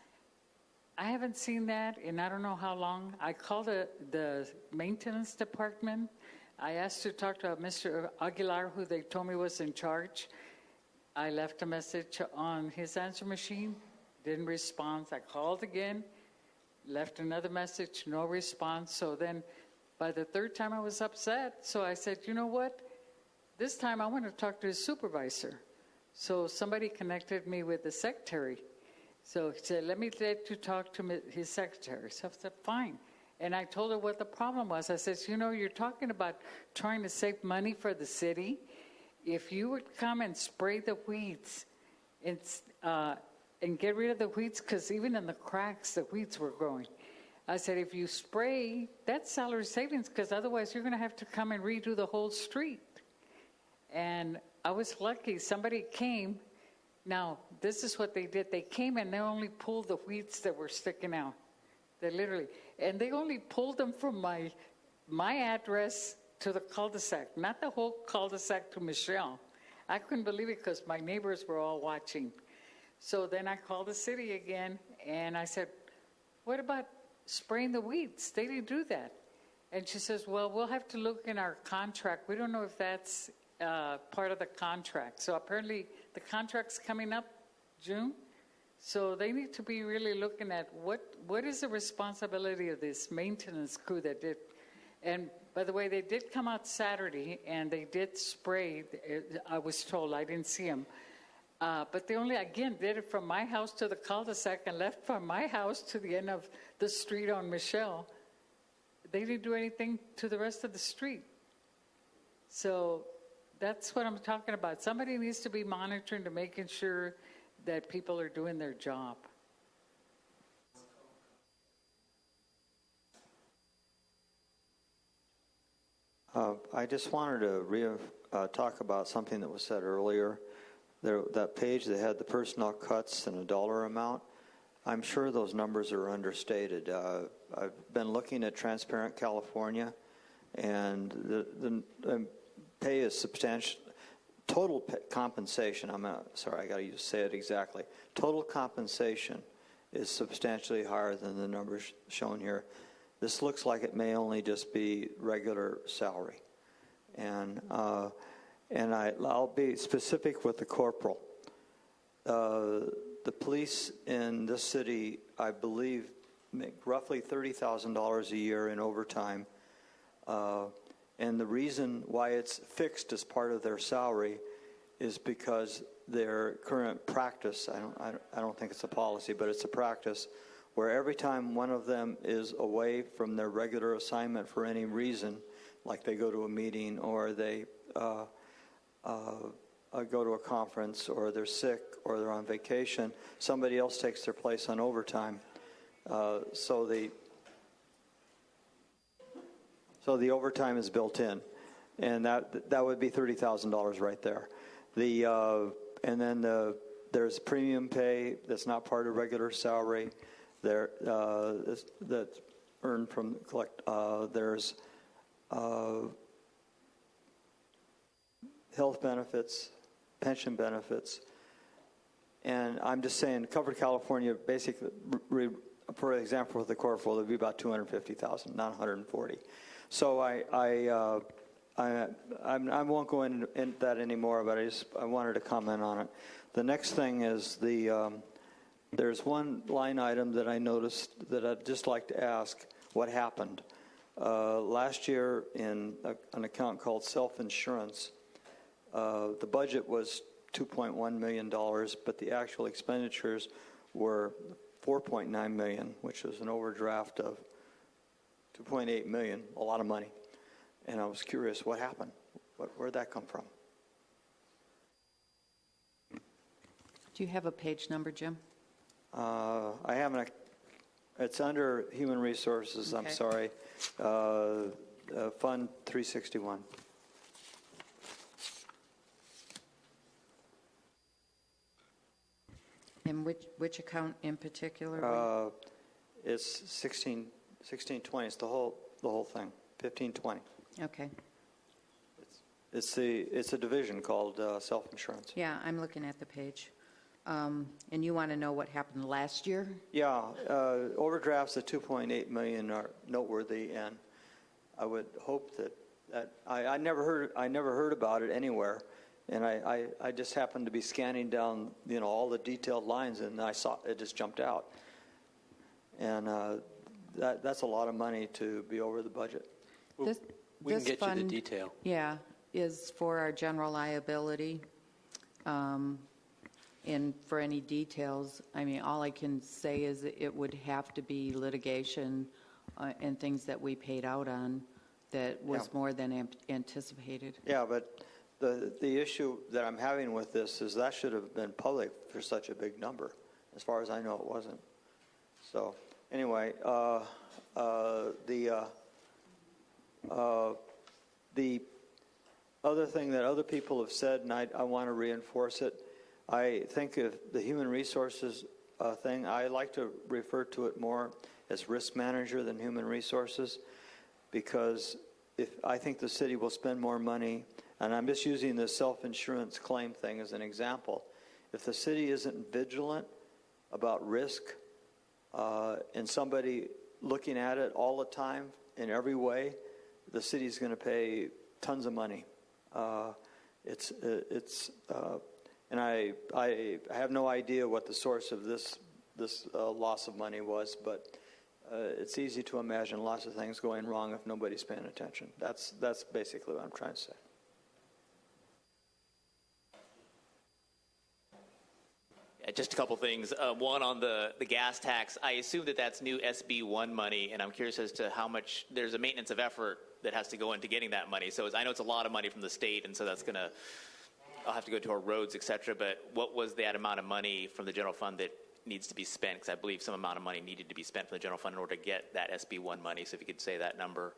I haven't seen that in I don't know how long. I called the maintenance department. I asked to talk to Mr. Aguilar, who they told me was in charge. I left a message on his answer machine, didn't respond. I called again, left another message, no response. So then by the third time I was upset. So I said, you know what? This time I want to talk to his supervisor. So somebody connected me with the secretary. So he said, let you talk to his secretary. So I said, fine. And I told her what the problem was. I said, you're talking about trying to save money for the city. If you would come and spray the weeds and get rid of the weeds, because even in the cracks, the weeds were growing. I said, if you spray, that's salary savings, because otherwise you're going to have to come and redo the whole street. And I was lucky. Somebody came. Now, this is what they did. They came and they only pulled the weeds that were sticking out. They literally, and they only pulled them from my address to the cul-de-sac, not the whole cul-de-sac to Michelle. I couldn't believe it because my neighbors were all watching. So then I called the city again, and I said, what about spraying the weeds? They didn't do that. And she says, well, we'll have to look in our contract. We don't know if that's part of the contract. So apparently the contract's coming up June. So they need to be really looking at what is the responsibility of this maintenance crew that did. And by the way, they did come out Saturday and they did spray. I was told, I didn't see them. But they only, again, did it from my house to the cul-de-sac and left from my house to the end of the street on Michelle. They didn't do anything to the rest of the street. So that's what I'm talking about. Somebody needs to be monitoring to making sure that people are doing their job. I just wanted to talk about something that was said earlier. That page that had the personnel cuts and a dollar amount, I'm sure those numbers are understated. I've been looking at Transparent California, and the pay is substantial. Total compensation, sorry, I got to say it exactly. Total compensation is substantially higher than the numbers shown here. This looks like it may only just be regular salary. And I'll be specific with the corporal. The police in this city, I believe, make roughly $30,000 a year in overtime. And the reason why it's fixed as part of their salary is because their current practice, I don't think it's a policy, but it's a practice, where every time one of them is away from their regular assignment for any reason, like they go to a meeting or they go to a conference or they're sick or they're on vacation, somebody else takes their place on overtime. So the overtime is built in, and that would be $30,000 right there. And then there's premium pay that's not part of regular salary. That's earned from collect. There's health benefits, pension benefits, and I'm just saying, covered California, basically, for example, with the corporal, it would be about $250,000, not $140,000. So I won't go into that anymore, but I wanted to comment on it. The next thing is there's one line item that I noticed that I'd just like to ask what happened. Last year in an account called self-insurance, the budget was $2.1 million, but the actual expenditures were $4.9 million, which was an overdraft of $2.8 million, a lot of money. And I was curious what happened. Where'd that come from? Do you have a page number, Jim? I haven't. It's under Human Resources, Okay. I'm sorry. Fund 361. And which account in particular? It's 1620. It's the whole thing. 1520. Okay. It's a division called self-insurance. Yeah, I'm looking at the page. And you want to know what happened last year? Yeah, overdrafts of $2.8 million are noteworthy, and I would hope that I never heard about it anywhere, and I just happened to be scanning down all the detailed lines, and I saw it just jumped out, and that's a lot of money to be over the budget. We can get you the detail. Yeah, is for our general liability. And for any details, I mean, all I can say is it would have to be litigation and things that we paid out on that was more than anticipated. Yeah, but the issue that I'm having with this is that should have been public for such a big number. As far as I know, it wasn't. So anyway, the other thing that other people have said, and I want to reinforce it, I think of the human resources thing, I like to refer to it more as risk manager than human resources, because I think the city will spend more money, and I'm just using the self-insurance claim thing as an example. If the city isn't vigilant about risk and somebody looking at it all the time in every way, the city's going to pay tons of money. And I have no idea what the source of this loss of money was, but it's easy to imagine lots of things going wrong if nobody's paying attention. That's basically what I'm trying to say. Just a couple things. One on the gas tax. I assume that that's new SB1 money, and I'm curious as to how much there's a maintenance of effort that has to go into getting that money. So I know it's a lot of money from the state, and so that's going to, I'll have to go to our roads, et cetera. But what was that amount of money from the general fund that needs to be spent? Because I believe some amount of money needed to be spent from the general fund in order to get that SB1 money. So if you could say that number.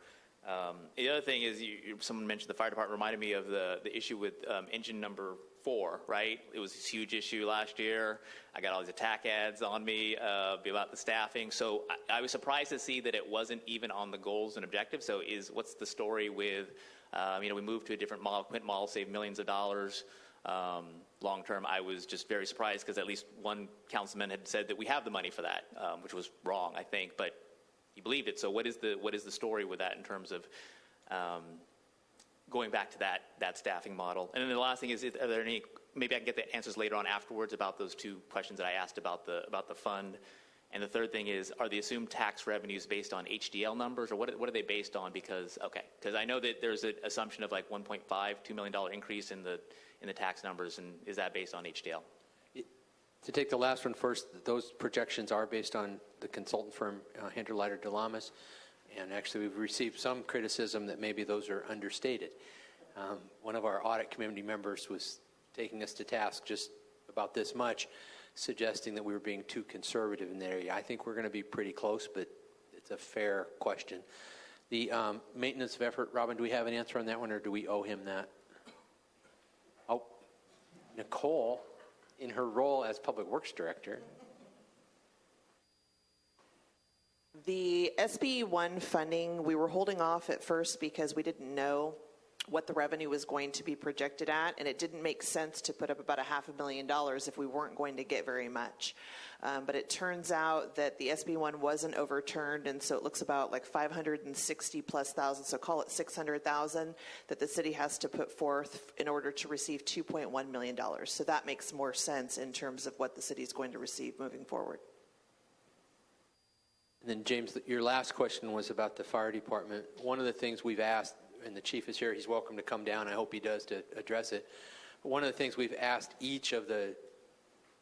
The other thing is, someone mentioned the fire department, reminded me of the issue with engine number 4, right? It was a huge issue last year. I got all these attack ads on me about the staffing. So I was surprised to see that it wasn't even on the goals and objectives. So what's the story with, we moved to a different model, Quint model, saved millions of dollars. Long term, I was just very surprised because at least one councilman had said that we have the money for that, which was wrong, I think, but he believed it. So what is the story with that in terms of going back to that staffing model? And then the last thing is, are there any, maybe I can get the answers later on afterwards about those two questions that I asked about the fund. And the third thing is, are the assumed tax revenues based on HDL numbers, or what are they based on? Because I know that there's an assumption of like $1.5–2 million increase in the tax numbers, and is that based on HDL? To take the last one first, those projections are based on the consultant firm Hinterleiter Delamas, and actually we've received some criticism that maybe those are understated. One of our audit committee members was taking us to task just about this much, suggesting that we were being too conservative in that area. I think we're going to be pretty close, but it's a fair question. The maintenance of effort, Robin, do we have an answer on that one, or do we owe him that? Oh, Nicole, in her role as Public Works Director. The SB1 funding, we were holding off at first because we didn't know what the revenue was going to be projected at, and it didn't make sense to put up about $500,000 if we weren't going to get very much. But it turns out that the SB1 wasn't overturned, and so it looks about like 560,000+, so call it 600,000 that the city has to put forth in order to receive $2.1 million. So that makes more sense in terms of what the city is going to receive moving forward. And then, James, your last question was about the fire department. One of the things we've asked, and the chief is here, he's welcome to come down, I hope he does, to address it. But one of the things we've asked each of the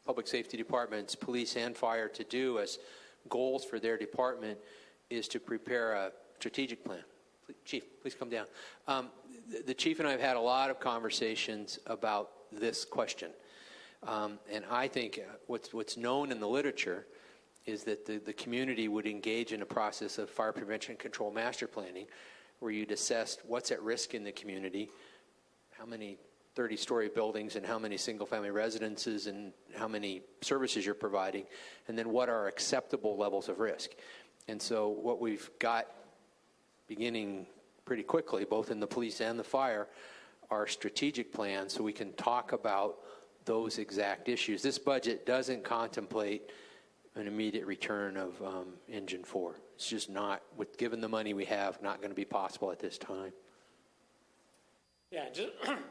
public safety departments, police and fire, to do as goals for their department is to prepare a strategic plan. Chief, please come down. The chief and I have had a lot of conversations about this question. And I think what's known in the literature is that the community would engage in a process of fire prevention and control master planning, where you'd assess what's at risk in the community, how many 30-story buildings and how many single-family residences and how many services you're providing, and then what are acceptable levels of risk. And so what we've got beginning pretty quickly, both in the police and the fire, are strategic plans so we can talk about those exact issues. This budget doesn't contemplate an immediate return of Engine 4. It's just not, given the money we have, not going to be possible at this time. Yeah,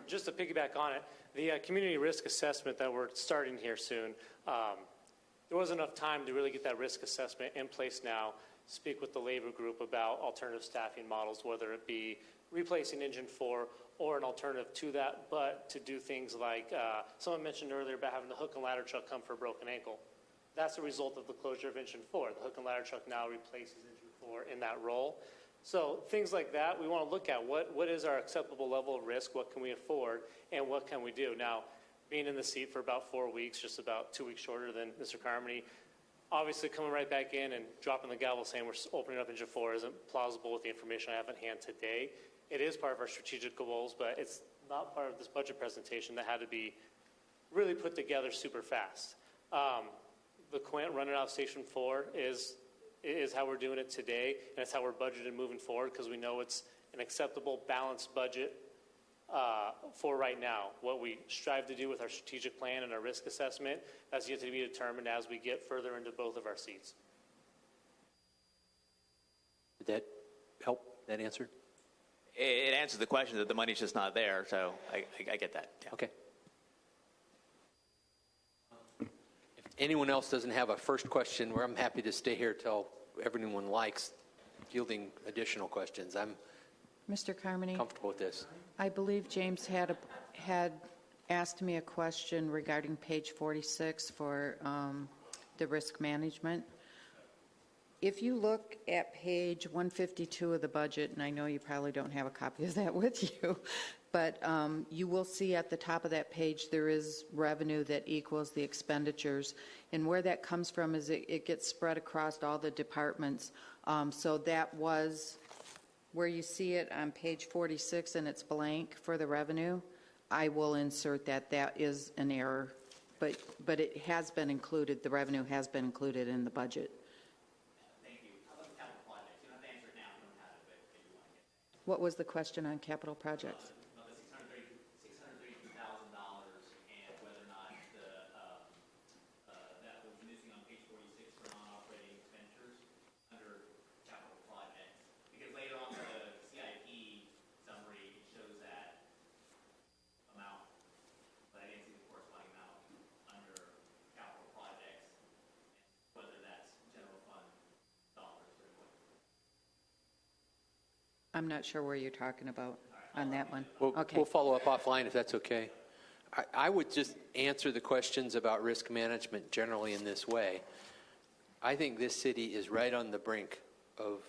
just to piggyback on it, the community risk assessment that we're starting here soon, there wasn't enough time to really get that risk assessment in place now. Speak with the labor group about alternative staffing models, whether it be replacing Engine 4 or an alternative to that, but to do things like, someone mentioned earlier about having the hook and ladder truck come for a broken ankle. That's a result of the closure of Engine 4. The hook and ladder truck now replaces Engine 4 in that role. So things like that, we want to look at what is our acceptable level of risk, what can we afford, and what can we do. Now, being in the seat for about 4 weeks, just about 2 weeks shorter than Mr. Carmody, obviously coming right back in and dropping the gavel saying we're opening up Engine 4 isn't plausible with the information I have at hand today. It is part of our strategic goals, but it's not part of this budget presentation that had to be really put together super fast. The Quint running out of Station 4 is how we're doing it today, and it's how we're budgeted moving forward, because we know it's an acceptable, balanced budget for right now. What we strive to do with our strategic plan and our risk assessment, that's yet to be determined as we get further into both of our seats. Did that help, that answer? It answers the question that the money's just not there, so I get that. Yeah. Okay. anyone else doesn't have a first question, where I'm happy to stay here till everyone likes fielding additional questions. I'm Mr. Carmody, comfortable with this. I believe James had asked me a question regarding page 46 for the risk management. If you look at page 152 of the budget, and I know you probably don't have a copy of that with you, but you will see at the top of that page there is revenue that equals the expenditures. And where that comes from is it gets spread across all the departments. So that was where you see it on page 46 and it's blank for the revenue. I will insert that. That is an error. But it has been included, the revenue has been included in the budget. What was the question on capital projects? $632,000 and whether or not that was missing on page 46 for non-operating expenditures under capital projects. Because later on in the CIP summary, it shows that amount, but I didn't see the corresponding amount under capital projects, whether that's general fund dollars or what. I'm not sure where you're talking about on that one. We'll follow up offline if that's okay. I would just answer the questions about risk management generally in this way. I think this city is right on the brink of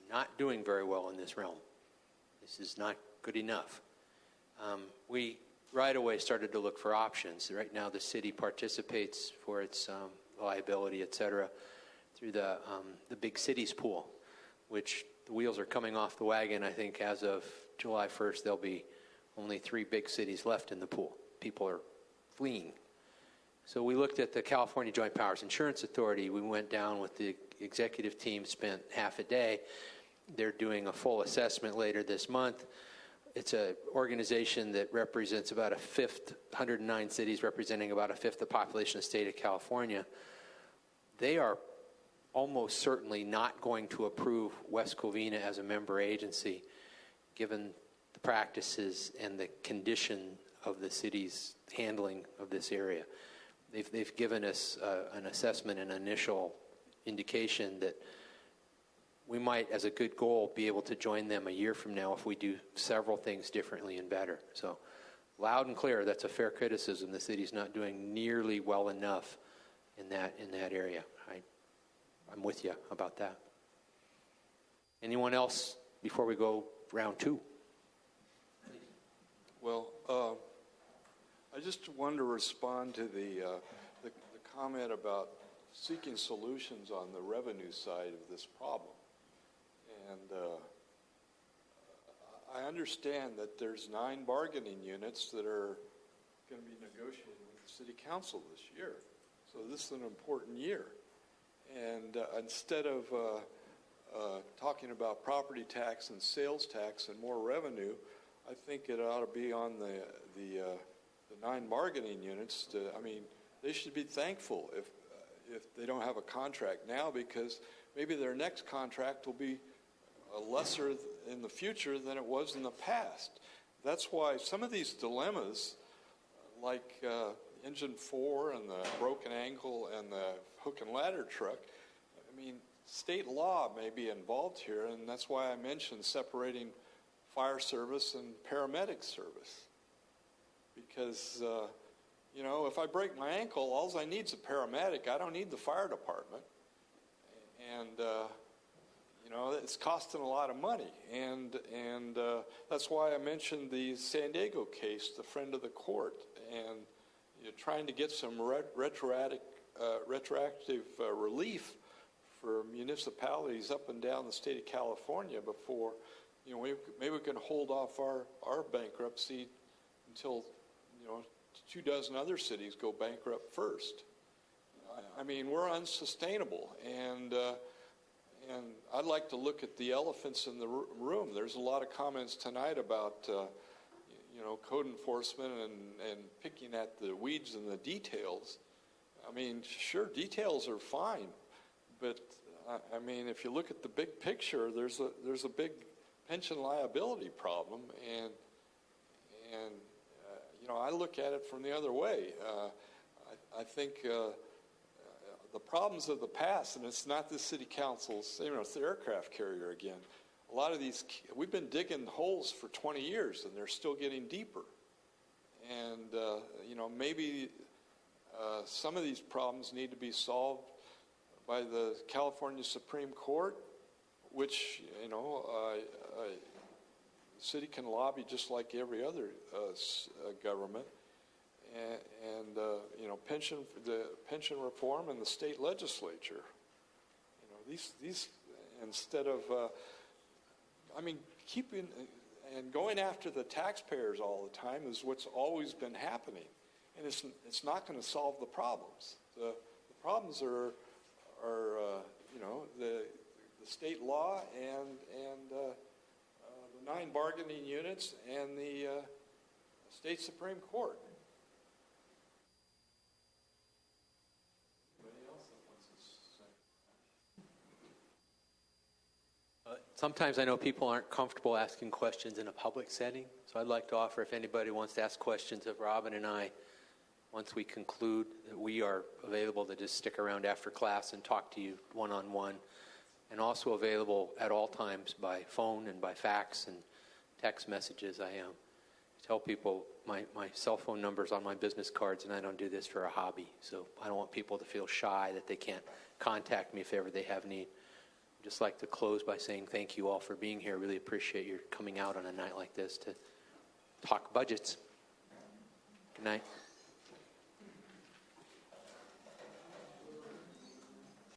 not doing very well in this realm. This is not good enough. We right away started to look for options. Right now the city participates for its liability, et cetera, through the big cities pool, which the wheels are coming off the wagon. I think as of July 1st, there'll be only 3 big cities left in the pool. People are fleeing. So we looked at the California Joint Powers Insurance Authority. We went down with the executive team, spent half a day. They're doing a full assessment later this month. It's an organization that represents about a fifth, 109 cities representing about a fifth the population of the state of California. They are almost certainly not going to approve West Covina as a member agency, given the practices and the condition of the city's handling of this area. They've given us an assessment, an initial indication that we might, as a good goal, be able to join them a year from now if we do several things differently and better. So loud and clear, that's a fair criticism. The city's not doing nearly well enough in that area. I'm with you about that. Anyone else before we go round 2? Well, I just wanted to respond to the comment about seeking solutions on the revenue side of this problem. And I understand that there's 9 bargaining units that are going to be negotiated with the City Council this year. So this is an important year. And instead of talking about property tax and sales tax and more revenue, I think it ought to be on the 9 bargaining units. They should be thankful if they don't have a contract now, because maybe their next contract will be lesser in the future than it was in the past. That's why some of these dilemmas, like Engine 4 and the broken ankle and the hook and ladder truck, state law may be involved here, and that's why I mentioned separating fire service and paramedic service. Because, if I break my ankle, all I need is a paramedic. I don't need the fire department. And, it's costing a lot of money. And that's why I mentioned the San Diego case, the friend of the court, and trying to get some retroactive relief for municipalities up and down the state of California before, maybe we can hold off our bankruptcy until, 24 other cities go bankrupt first. We're unsustainable, and I'd like to look at the elephants in the room. There's a lot of comments tonight about, code enforcement and picking at the weeds and the details. Sure, details are fine, but if you look at the big picture, there's a big pension liability problem, and I look at it from the other way. I think the problems of the past, and it's not the city council's, it's the aircraft carrier again. A lot of these, we've been digging holes for 20 years, and they're still getting deeper. And, maybe some of these problems need to be solved by the California Supreme Court, which, the city can lobby just like every other government. And the pension reform and the state legislature. These instead of, keeping and going after the taxpayers all the time is what's always been happening, and it's not going to solve the problems. The problems are the state law and the 9 bargaining units and the state Supreme Court. Sometimes I know people aren't comfortable asking questions in a public setting, so I'd like to offer, if anybody wants to ask questions of Robin and I, once we conclude, that we are available to just stick around after class and talk to you one-on-one, and also available at all times by phone and by fax and text messages. I tell people my cell phone number's on my business cards, and I don't do this for a hobby, so I don't want people to feel shy that they can't contact me if ever they have need. I'd just like to close by saying thank you all for being here. Really appreciate your coming out on a night like this to talk budgets. Good night.